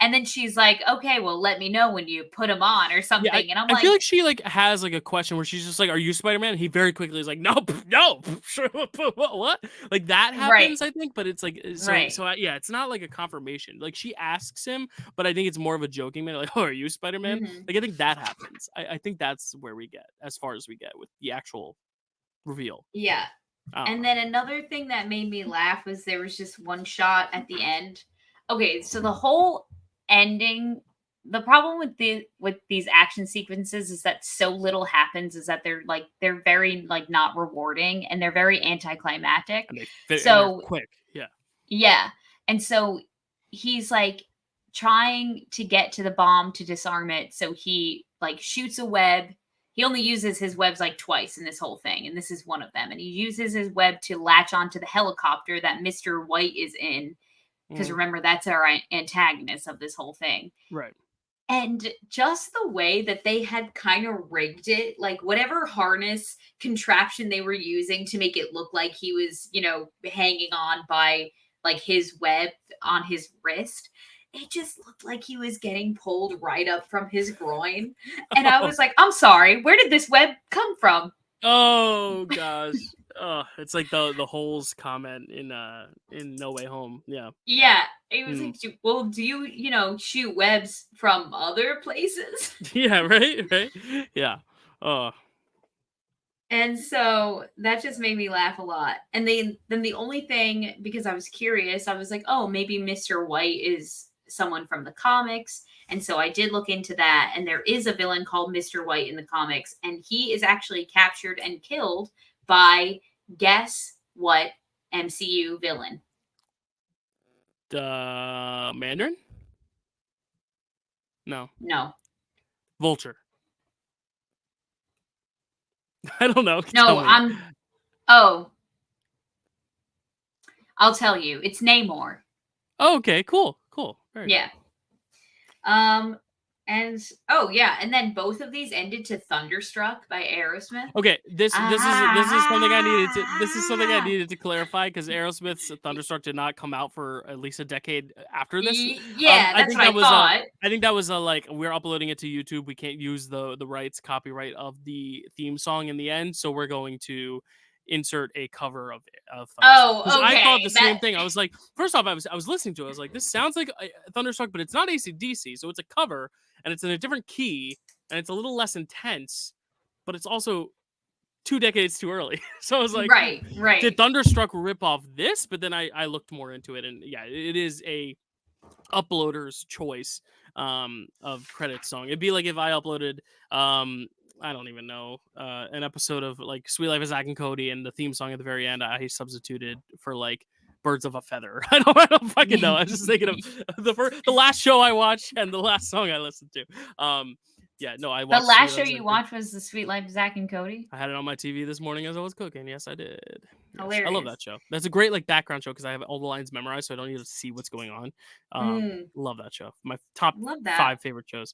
And then she's like, okay, well, let me know when you put them on or Yeah, I something. And I'm I feel like, like she, like, has, like, a question where she's just like, "Are you Spider-Man?" He very quickly is like, "Nope, no, what?" Like, that right, happens, I think, but it's like, right. yeah, it's not like a confirmation. Like, she asks him, but I think it's more of a joking manner, like, "Oh, are you Spider-Man?" Hmm. Like, I think that happens. I think that's where we get as far as we get with the actual reveal. Yeah. I don't And know. then another thing that made me laugh was there was just one shot at the end. Okay, so the whole ending the problem with these action sequences is that so little happens, is that they're very like not rewarding, and they're very anticlimactic. And they fit and they're So quick. Yeah. yeah. And so he's like trying to get to the bomb to disarm it. So he like shoots a web. He only uses his webs like twice in this whole thing. And this is one of them. And he uses his web to latch onto the helicopter that Mr. White is in. Because Mhm. remember, that's our antagonist of this whole thing. Right. And just the way that they had kind of rigged it, like whatever harness contraption they were using to make it look like he was, hanging on by like his web on his wrist, it just looked like he was getting pulled right up from his groin. And I was like, I'm sorry, where did this web come from? Oh gosh. Oh, it's like the holes comment in No Way Home. Yeah. Yeah. It was Mm. like, well, do you, shoot webs from other places? Yeah, right? Right? Yeah. Oh. And so that just made me laugh a lot. And then the only thing, because I was curious, I was like, oh, maybe Mr. White is someone from the comics. And so I did look into that. And there is a villain called Mr. White in the comics. And he is actually captured and killed by, guess what, MCU villain? The Mandarin? No. No. Vulture. I don't know. Tell No, me. oh, I'll tell you. It's Namor. Oh, okay, cool. Cool. Very Yeah. cool. And oh yeah, and then both of these ended to Thunderstruck by Aerosmith. Okay, this is something I Ah, needed to clarify because Aerosmith's Thunderstruck did not come out for at least a decade after this. Yeah, I that's think what that I was thought. like we're uploading it to YouTube. We can't use the rights copyright of the theme song in the end, so we're going to insert a cover of Thunderstruck because Oh, I thought the okay. same thing. I was like, first off, I was listening to it. I was like, this sounds like Thunderstruck, but it's not AC/DC, so it's a cover and it's in a different key and it's a little less intense, but it's also 2 decades too early. So I was like, Right, did right. Thunderstruck rip off this? But then I looked more into it, and yeah, it is a uploader's choice of credits song. It'd be like if I uploaded I don't even know an episode of like Sweet Life of Zack and Cody, and the theme song at the very end I substituted for like Birds of a Feather. I don't fucking know. I was just thinking of the last show I watched and the last song I listened to. Yeah, no, I The watched Sweet last show Life of you Zack. watched was The Sweet Life of Zack and Cody. I had it on my TV this morning as I was cooking. Yes, I did. Yes, I love Hilarious. that show. That's a great like background show because I have all the lines memorized, so I don't need to see what's going on. Mm, Love that show. My top love that. 5 favorite shows.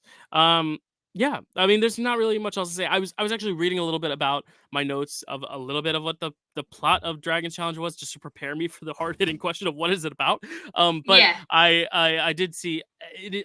Yeah, I mean, there's not really much else to say. I was actually reading a little bit about my notes of a little bit of what the plot of Dragon's Challenge was, just to prepare me for the hard hitting question of what is it about. But Yeah. I did see.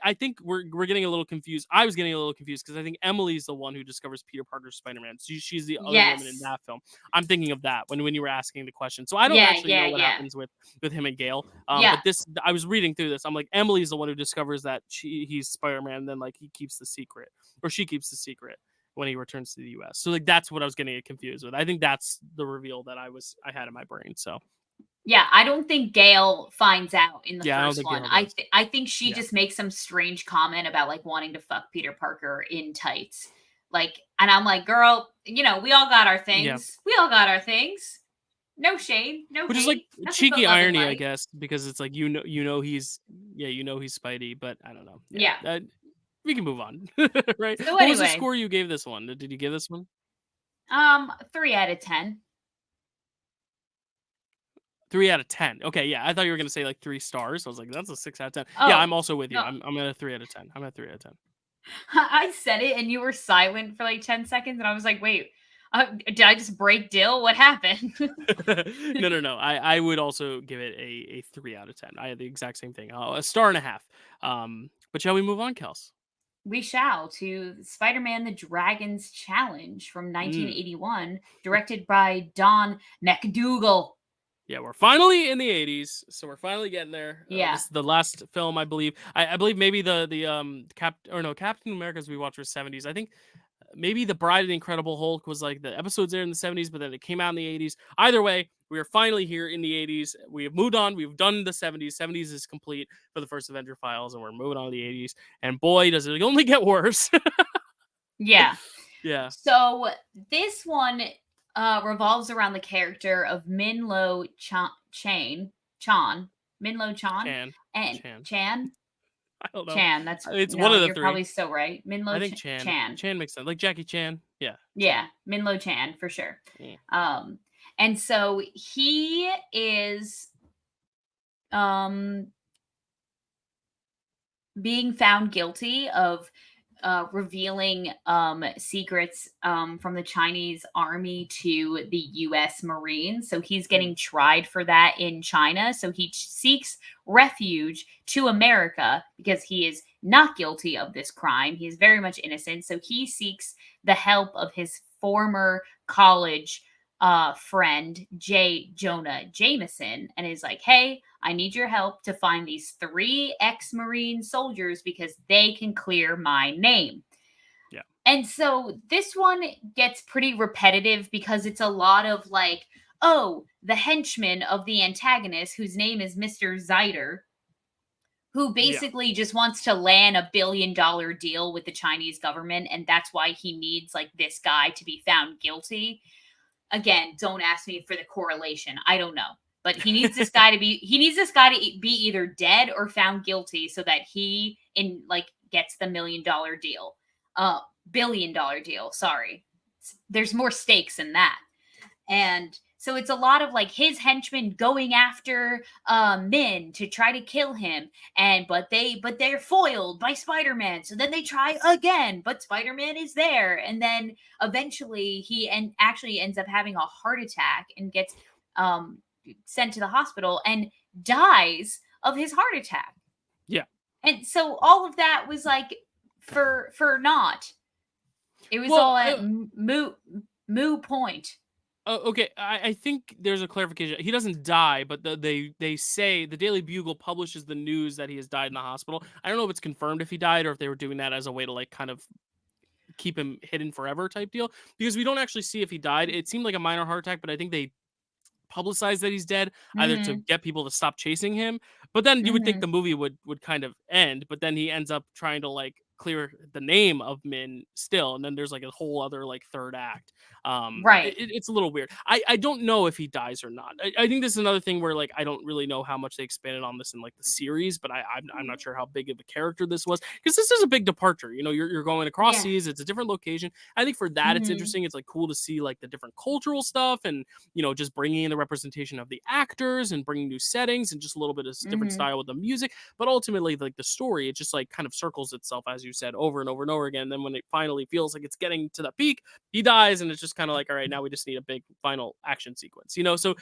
I think we're getting a little confused. I was getting a little confused because I think Emily's the one who discovers Peter Parker's Spider-Man. She's the other woman in Yes. that film. I'm thinking of that when you were asking the question. So I don't Yeah, actually yeah, know what yeah. happens with him and Gale. Yeah. But this I was reading through this. I'm like, Emily's the one who discovers that he's Spider-Man. And then like he keeps the secret, or she keeps the secret when he returns to the US. So like that's what I was getting confused with. I think that's the reveal that I had in my brain. So Yeah, I don't think Gail finds out in the yeah, I don't first think one. Gale does. I think she Yeah. just makes some strange comment about like wanting to fuck Peter Parker in tights. Like, and I'm like, girl, we all got our Yeah. things. We all got our things. No shame, no Which is like hate, nothing but cheeky love and irony, I light. guess, because it's like he's he's Spidey, but I don't know. Yeah. Yeah. We can move on. Right? So What was the anyway, score you gave this one? Did you give this one? 3 out of 10. 3 out of 10. Okay, yeah. I thought you were gonna say like 3 stars. I was like, that's a 6 out of 10. Yeah, Oh I'm also with you. no, I'm at a 3 out of 10. I'm at 3 out of 10. I said it and you were silent for like 10 seconds, and I was like, wait, did I just break Dill? What happened? No. I would also give it a 3 out of 10. I had the exact same thing. A star and a half. But shall we move on, Kels? We shall to Spider-Man the Dragon's Challenge from Mm. 1981, directed by Don McDougal. Yeah, we're finally in the 80s, so we're finally getting there. Yeah. This is the last film, I believe. I believe maybe the Captain America's we watched was 70s. I think maybe The Bride of the Incredible Hulk was like the episodes there in the 70s, but then it came out in the 80s. Either way, we are finally here in the 80s. We have moved on. We've done the 70s. 70s is complete for the first Avenger Files, and we're moving on to the 80s. And boy, does it only get worse. Yeah. Yeah. So this one revolves around the character of Minlo Chan, Minlo Chan, Chan. and Chan. Chan. I don't know. Chan, that's It's one no, of the you're three. probably still right. I Minlo think Chan. Chan. Chan makes sense. Like Jackie Chan. Yeah. Yeah, Chan. Minlo Chan for sure. Mm. Um, and so he is um being found guilty of revealing secrets from the Chinese army to the US Marines. So he's Mm. getting tried for that in China. So he seeks refuge to America because he is not guilty of this crime. He is very much innocent. So he seeks the help of his former college friend, J. Jonah Jameson, and is like, hey, I need your help to find these 3 ex Marine soldiers because they can clear my name. Yeah. And so this one gets pretty repetitive because it's a lot of like, oh, the henchman of the antagonist, whose name is Mr. Zider, who Yeah. basically just wants to land a $1 billion deal with the Chinese government. And that's why he needs like this guy to be found guilty. Again, don't ask me for the correlation. I don't know. But he needs this guy to be either dead or found guilty so that he gets the $1 million deal. $1 billion deal, sorry. There's more stakes in that. And so it's a lot of like his henchmen going after Min to try to kill him, and but they're foiled by Spider-Man. So then they try again, but Spider-Man is there, and then eventually actually ends up having a heart attack and gets sent to the hospital and dies of his heart attack. Yeah. And so all of that was like for naught. It was Well, all at moo point. oh, okay. I think there's a clarification. He doesn't die, but they say the Daily Bugle publishes the news that he has died in the hospital. I don't know if it's confirmed if he died or if they were doing that as a way to like kind of keep him hidden forever type deal, because we don't actually see if he died. It seemed like a minor heart attack, but I think they publicize that he's dead either to Mhm. get people to stop chasing him. But then you would think the Mhm. movie would kind of end, but then he ends up trying to like clear the name of Min still, and then there's like a whole other like third act. Right. It's a little weird. I don't know if he dies or not. I think this is another thing where like I don't really know how much they expanded on this in like the series, but I'm not sure how big of a character this was, because this is a big departure. You know, you're going across Yeah. seas. It's a different location. I think for that it's Mhm. interesting. It's like cool to see like the different cultural stuff, and just bringing in the representation of the actors and bringing new settings and just a little bit of different Mhm. style with the music. But ultimately, like the story, it just like kind of circles itself, as you said, over and over and over again. And then when it finally feels like it's getting to the peak, he dies, and it's just kind of like, all right, now we just need a big final action sequence, So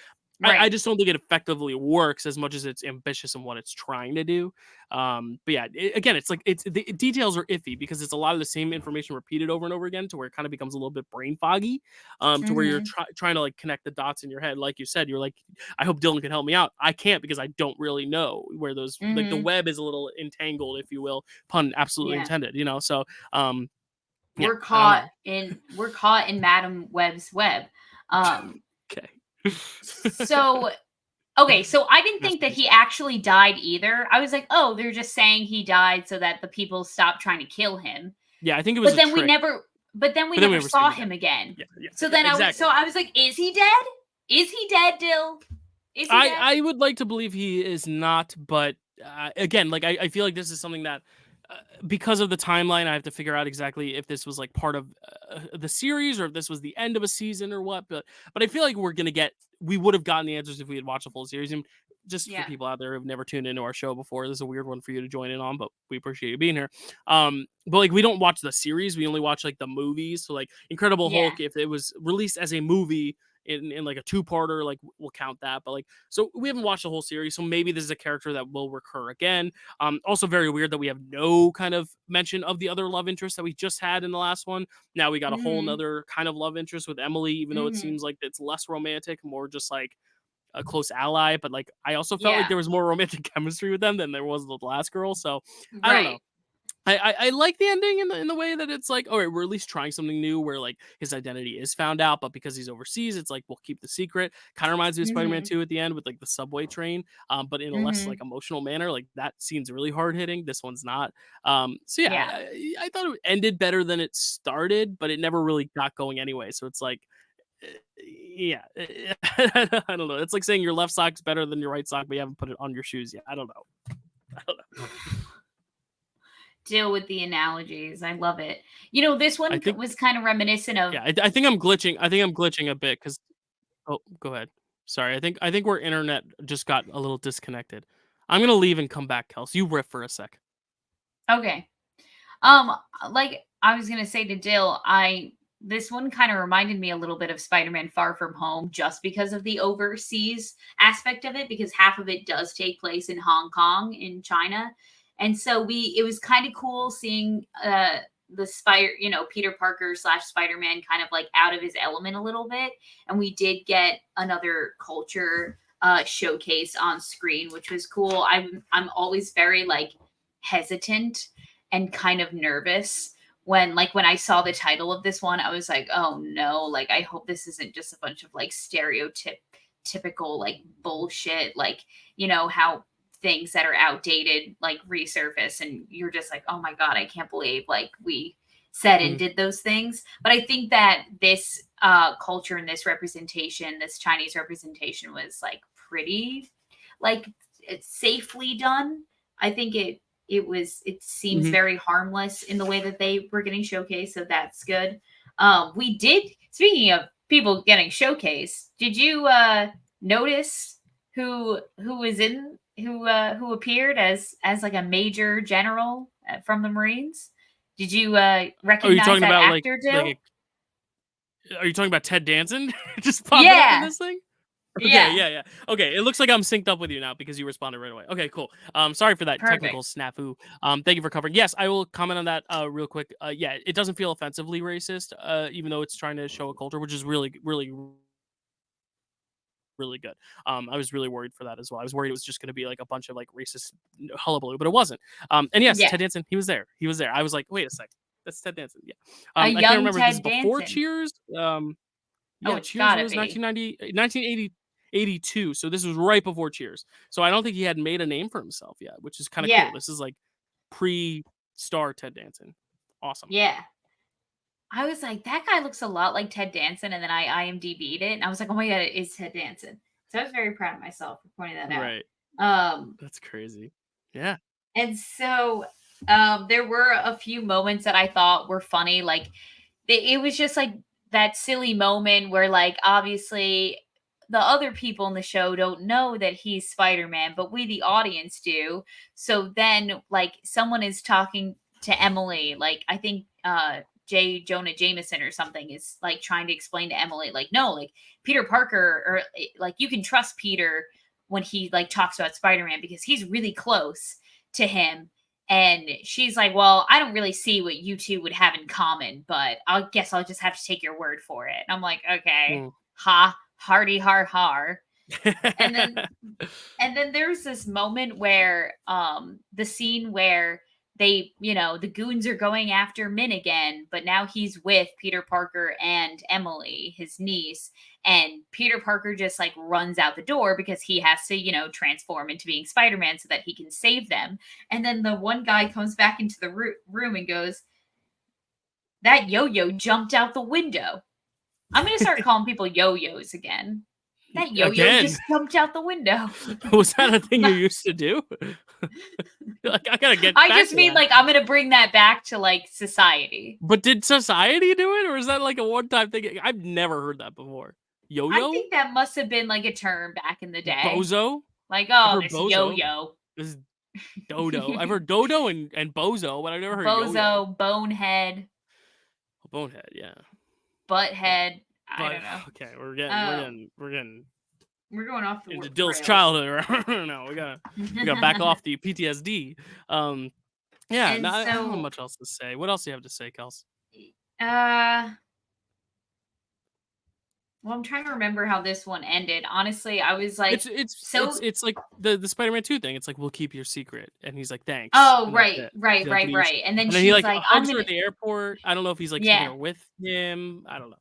I Right. just don't think it effectively works as much as it's ambitious in what it's trying to do. But yeah, again, it's like the details are iffy because it's a lot of the same information repeated over and over again, to where it kind of becomes a little bit brain foggy, to where you're Mhm. trying to like connect the dots in your head. Like you said, you're like, I hope Dylan can help me out. I can't, because I don't really know where those, like, the Mhm. web is a little entangled, if you will, pun absolutely Yeah. intended. So yeah, We're I don't caught know. in Madam Web's web. Um Okay. so okay, so I didn't think that Masterpiece. he actually died either. I was like, "Oh, they're just saying he died so that the people stop trying to kill him." Yeah, I think it was But a then we trick, never but then we but then we never never see him saw again. him again. Yeah, yeah, So yeah, then exactly. I was like, "Is he dead? Is he dead, Dill? Is he dead?" I would like to believe he is not, but again, like I feel like this is something that, because of the timeline, I have to figure out exactly if this was like part of the series or if this was the end of a season or what. But I feel like we would have gotten the answers if we had watched a full series. And just for Yeah. people out there who've never tuned into our show before, this is a weird one for you to join in on, but we appreciate you being here. But like we don't watch the series; we only watch like the movies. So like Incredible Yeah. Hulk, if it was released as a movie in like a two-parter, like we'll count that. But like, so we haven't watched the whole series, so maybe this is a character that will recur again. Also very weird that we have no kind of mention of the other love interest that we just had in the last one. Now we got a whole Mhm. nother kind of love interest with Emily, even though it Mhm. seems like it's less romantic, more just like a close ally. But like, I also felt like Yeah. there was more romantic chemistry with them than there was with the last girl. So I don't know. Right. I like the ending in the way that it's like, all right, we're at least trying something new where like his identity is found out, but because he's overseas, it's like we'll keep the secret. Kind of reminds me of Spider-Man Mhm. 2 at the end with like the subway train, but in a less like Mhm. emotional manner. Like that scene's really hard hitting. This one's not. So yeah, Yeah. I thought it ended better than it started, but it never really got going anyway. So it's like, yeah, I don't know. It's like saying your left sock's better than your right sock, but you haven't put it on your shoes yet. I don't know. I don't know. Deal with the analogies. I love it. You know, this I one think was kind of reminiscent of. yeah, I think I'm glitching. I think I'm glitching a bit because. Oh, go ahead. Sorry, I think our internet just got a little disconnected. I'm gonna leave and come back, Kels. You riff for a sec. Okay. Like I was gonna say to Dill, I this one kind of reminded me a little bit of Spider-Man Far From Home just because of the overseas aspect of it, because half of it does take place in Hong Kong in China. And so it was kind of cool seeing the Peter Parker slash Spider-Man kind of like out of his element a little bit. And we did get another culture showcase on screen, which was cool. I'm always very like hesitant and kind of nervous when I saw the title of this one. I was like, oh no, like I hope this isn't just a bunch of like typical like bullshit, like how things that are outdated like resurface and you're just like, oh my god, I can't believe like we said and Mhm, did those things. But I think that this culture and this representation, this Chinese representation, was like pretty like it's safely done. I think it seems mhm. very harmless in the way that they were getting showcased, so that's good. We did, speaking of people getting showcased, did you notice who was in who appeared as like a major general from the Marines? Did you Oh, you're recognize talking that about actor, Dill? are you talking about Ted Danson just popping up in Yeah, this thing? Okay, yeah, yeah, yeah. Okay, it looks like I'm synced up with you now because you responded right away. Okay, cool. Sorry for that technical perfect. snafu. Thank you for covering. Yes, I will comment on that real quick. Yeah, it doesn't feel offensively racist, even though it's trying to show a culture, which is really, really, really good. I was really worried for that as well. I was worried it was just going to be like a bunch of like racist hullabaloo, but it wasn't. And yes, Yeah, Ted Danson, he was there. He was there. I was like, wait a sec, that's Ted Danson. Yeah. a I can't young remember if this is Ted before Danson. Cheers. Oh, Yeah, it's Cheers gotta was be. 1982, so this was right before Cheers. So I don't think he had made a name for himself yet, which is kind of Yeah, cool. This is like pre-star Ted Danson. Awesome. yeah. I was like, "That guy looks a lot like Ted Danson," and then I IMDb'd it, and I was like, "Oh my god, it is Ted Danson." So I was very proud of myself for pointing that out. Right. Um, That's crazy. Yeah. and so, there were a few moments that I thought were funny, like, it was just, like, that silly moment where, like, obviously, the other people in the show don't know that he's Spider-Man, but we, the audience, do. So then, like, someone is talking to Emily, like, I think, J. Jonah Jameson or something is, like, trying to explain to Emily, like, "No, like, Peter Parker or, like, you can trust Peter when he, like, talks about Spider-Man because he's really close to him." And she's like, "Well, I don't really see what you two would have in common, but I guess I'll just have to take your word for it." And I'm like, "Okay, Mm. ha, hardy har har." And then there's this moment where the scene where the goons are going after Min again, but now he's with Peter Parker and Emily, his niece, and Peter Parker just like runs out the door because he has to, transform into being Spider-Man so that he can save them. And then the one guy comes back into the room and goes, "That yo-yo jumped out the window." I'm going to start calling people yo-yos again. That yo-yo Again, just jumped out the window. was that a thing you used to do? Like, I gotta get I back just to mean that. like I'm gonna bring that back to like society. But did society do it, or is that like a one-time thing? I've never heard that before. I Yo-yo? think that must have been like a term back in the day. Bozo? Like, I've oh, heard this bozo. yo-yo. This is dodo. I've heard dodo and bozo, but I've never heard yo-yo. Bozo, bonehead, Bonehead, yeah. But butthead. I but don't know. okay, we're getting we're Um, getting we're getting we're going off the into Dill's rails. childhood. No, we gotta back off the PTSD. Yeah, no, And I don't have so much else to say. What else do you have to say, Kels? uh Well, I'm trying to remember how this one ended. Honestly, I was like It's it's it's so. it's like the Spider-Man 2 thing. It's like, "We'll keep your secret," and he's like, "Thanks," Oh, and that's right, it. right, He, like, right, leaves, right. And then and then he, she's like, like, "I'm hugs her gonna." at the airport. I don't know if he's, like, taking Yeah. her with him. I don't know.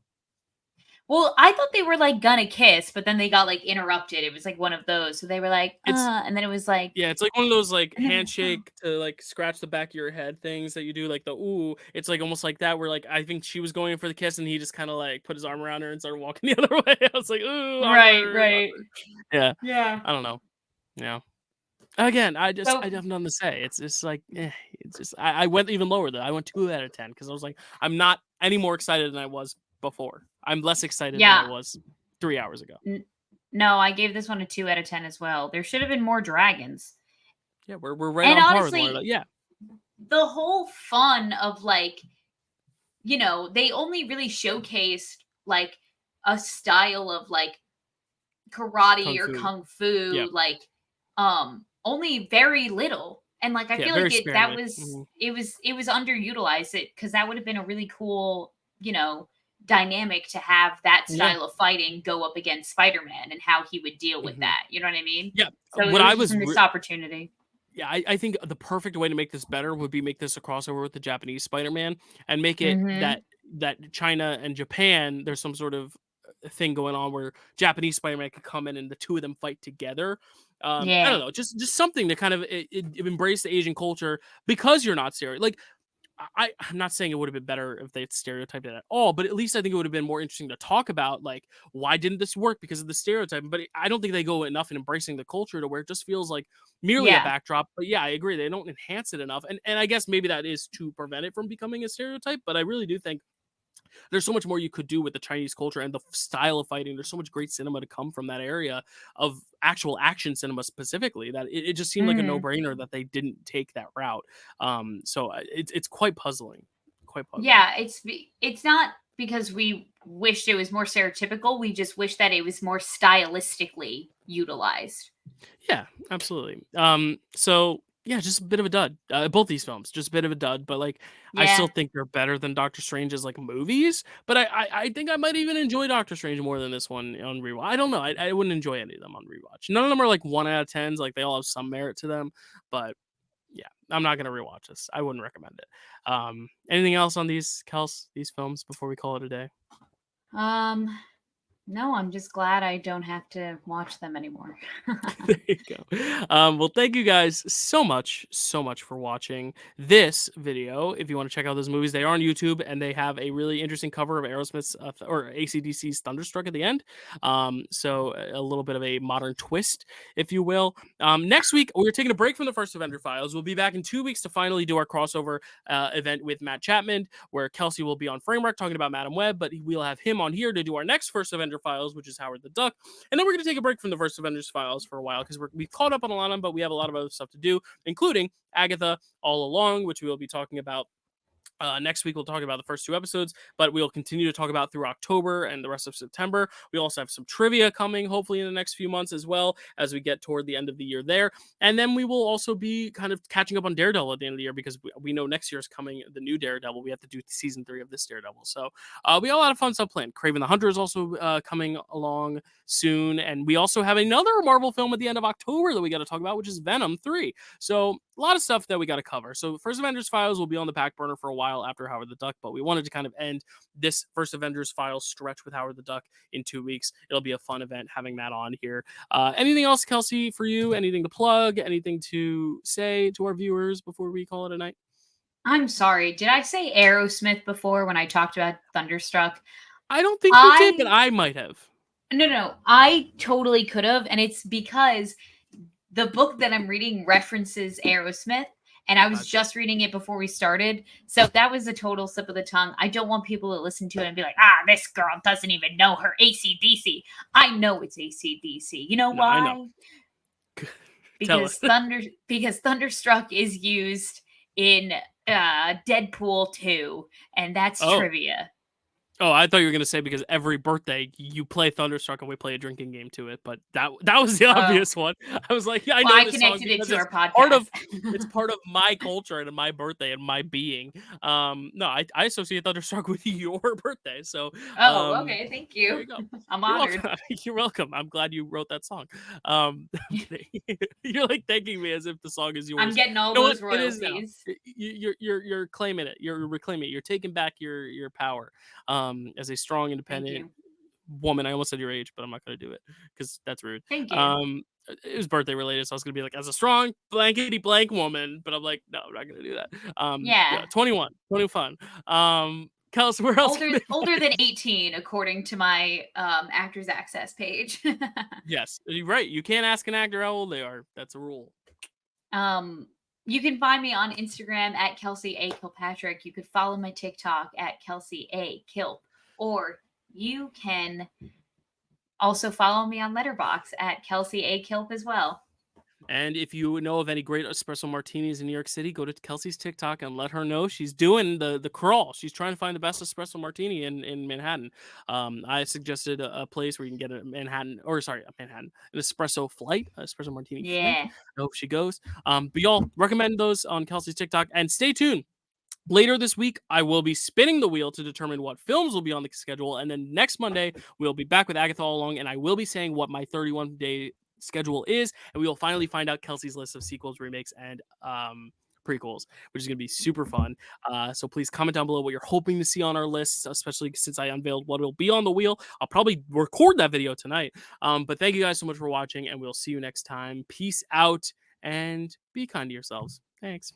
Well, I thought they were like gonna kiss, but then they got like interrupted. It was like one of those. So they were like, It's and then it was like, Yeah, it's like one of those, like, and then it was, oh. handshake to, like, scratch the back of your head things that you do, like the "ooh." It's, like, almost like that where, like, I think she was going for the kiss, and he just kinda, like, put his arm around her and started walking the other way. I was like, "Ooh, Right, awkward, right. awkward." Yeah. Yeah. I don't know. Yeah. Again, I So have nothing to say. It's just like, it's just I went even lower though. I went 2 out of 10 because I was like, I'm not any more excited than I was before. I'm less excited than I yeah. was 3 hours ago. N- no, I gave this one a 2 out of 10 as well. There should have been more dragons. Yeah, we're right And on par with one honestly, another. Yeah. the whole fun of like, they only really showcased like a style of like karate Kung or Fu. kung Yeah. fu, like only very little. And like I Yeah, feel very like sparingly. Mhm. it was underutilized it because that would have been a really cool, dynamic to have that Yeah. style of fighting go up against Spider-Man and how he would deal with Mhm. that. You know what I mean? Yeah. So it What I was just was a missed opportunity. Yeah, I think the perfect way to make this better would be make this a crossover with the Japanese Spider-Man and make it Mhm. that China and Japan, there's some sort of thing going on where Japanese Spider-Man could come in and the two of them fight together. I don't Yeah. know, just something to kind of embrace the Asian culture because you're not serious. Like I'm not saying it would have been better if they had stereotyped it at all, but at least I think it would have been more interesting to talk about, like, why didn't this work because of the stereotype? But I don't think they go enough in embracing the culture to where it just feels like merely a Yeah. backdrop. But yeah, I agree. They don't enhance it enough. And I guess maybe that is to prevent it from becoming a stereotype. But I really do think there's so much more you could do with the Chinese culture and the style of fighting. There's so much great cinema to come from that area of actual action cinema specifically that it just seemed like a no Mhm. brainer that they didn't take that route. So it's quite puzzling, quite puzzling. Yeah, it's not because we wished it was more stereotypical, we just wish that it was more stylistically utilized. Yeah, absolutely. So yeah, just a bit of a dud. Both these films, just a bit of a dud. But like, I still Yeah. think they're better than Doctor Strange's like movies. But I think I might even enjoy Doctor Strange more than this one on rewatch. I don't know. I wouldn't enjoy any of them on rewatch. None of them are like 1 out of 10s. Like they all have some merit to them. But yeah, I'm not gonna rewatch this. I wouldn't recommend it. Anything else on these Kels, these films before we call it a day? Um, no, I'm just glad I don't have to watch them anymore. There you go. Well, thank you guys so much for watching this video. If you want to check out those movies, they are on YouTube and they have a really interesting cover of Aerosmith's or AC/DC's Thunderstruck at the end. So a little bit of a modern twist, if you will. Next week, we're taking a break from the first Avenger Files. We'll be back in 2 weeks to finally do our crossover event with Matt Chapman, where Kelsey will be on Framework talking about Madam Web, but we'll have him on here to do our next first Avenger Files, which is Howard the Duck. And then we're going to take a break from the first Avengers Files for a while because we've caught up on a lot of them, but we have a lot of other stuff to do, including Agatha All Along, which we will be talking about next week. We'll talk about the first 2 episodes, but we'll continue to talk about through October and the rest of September. We also have some trivia coming, hopefully in the next few months as well, as we get toward the end of the year there. And then we will also be kind of catching up on Daredevil at the end of the year because we know next year is coming, the new Daredevil. We have to do season 3 of this Daredevil. So we got a lot of fun stuff planned. Craven the Hunter is also coming along soon. And we also have another Marvel film at the end of October that we got to talk about, which is Venom 3. So a lot of stuff that we got to cover. So First Avengers Files will be on the back burner for a while after Howard the Duck, but we wanted to kind of end this First Avengers Files stretch with Howard the Duck in 2 weeks. It'll be a fun event having that on here. Anything else, Kelsey, for you? Anything to plug? Anything to say to our viewers before we call it a night? I'm sorry. Did I say Aerosmith before when I talked about Thunderstruck? I don't think you did, but I I might have. No, no. I totally could have, and it's because the book that I'm reading references Aerosmith, and I was Gotcha. just reading it before we started. So that was a total slip of the tongue. I don't want people to listen to it and be like, this girl doesn't even know her ACDC. I know it's ACDC. You know No, I know. why? Tell us. Because Thunderstruck is used in Deadpool 2, and that's Oh, trivia. Oh, I thought you were gonna say because every birthday you play Thunderstruck and we play a drinking game to it, but that was the Oh, obvious one. I was like, yeah, I well, know I this song connected it because to our part podcast. of it's part of my culture and my birthday and my being. No, I associate Thunderstruck with your birthday, so Oh, okay, thank there you. you go. I'm You're honored. welcome. You're welcome. I'm glad you wrote that song. I'm kidding. You're like thanking me as if the song is I'm yours. getting all You know what? those It is now. royalties. You're claiming it. You're reclaiming it. You're taking back your power. As a strong, Thank independent you. woman. I almost said your age, but I'm not going to do it because that's rude. Thank you. It was birthday related, so I was going to be like, as a strong blankety blank woman, but I'm like, no, I'm not going to do that. Yeah, Yeah. 21, 20 fun. Kelsey, where else can Older they older find? than 18 according to my, Actors Access page. Yes, you're right. You can't ask an actor how old they are. That's a rule. Um, you can find me on Instagram at Kelsey A. Kilpatrick. You could follow my TikTok at Kelsey A. Kilp. Or you can also follow me on Letterbox at Kelsey A. Kilp as well. And if you know of any great espresso martinis in New York City, go to Kelsey's TikTok and let her know she's doing the crawl. She's trying to find the best espresso martini in Manhattan. I suggested a place where you can get a Manhattan, or sorry, a Manhattan, an espresso flight, espresso martini flight. Yeah. I hope she goes. But y'all recommend those on Kelsey's TikTok and stay tuned. Later this week, I will be spinning the wheel to determine what films will be on the schedule. And then next Monday, we'll be back with Agatha all along, and I will be saying what my 31-day schedule is. And we will finally find out Kelsey's list of sequels, remakes, and prequels, which is going to be super fun. So please comment down below what you're hoping to see on our list, especially since I unveiled what will be on the wheel. I'll probably record that video tonight. But thank you guys so much for watching, and we'll see you next time. Peace out, and be kind to yourselves. Thanks.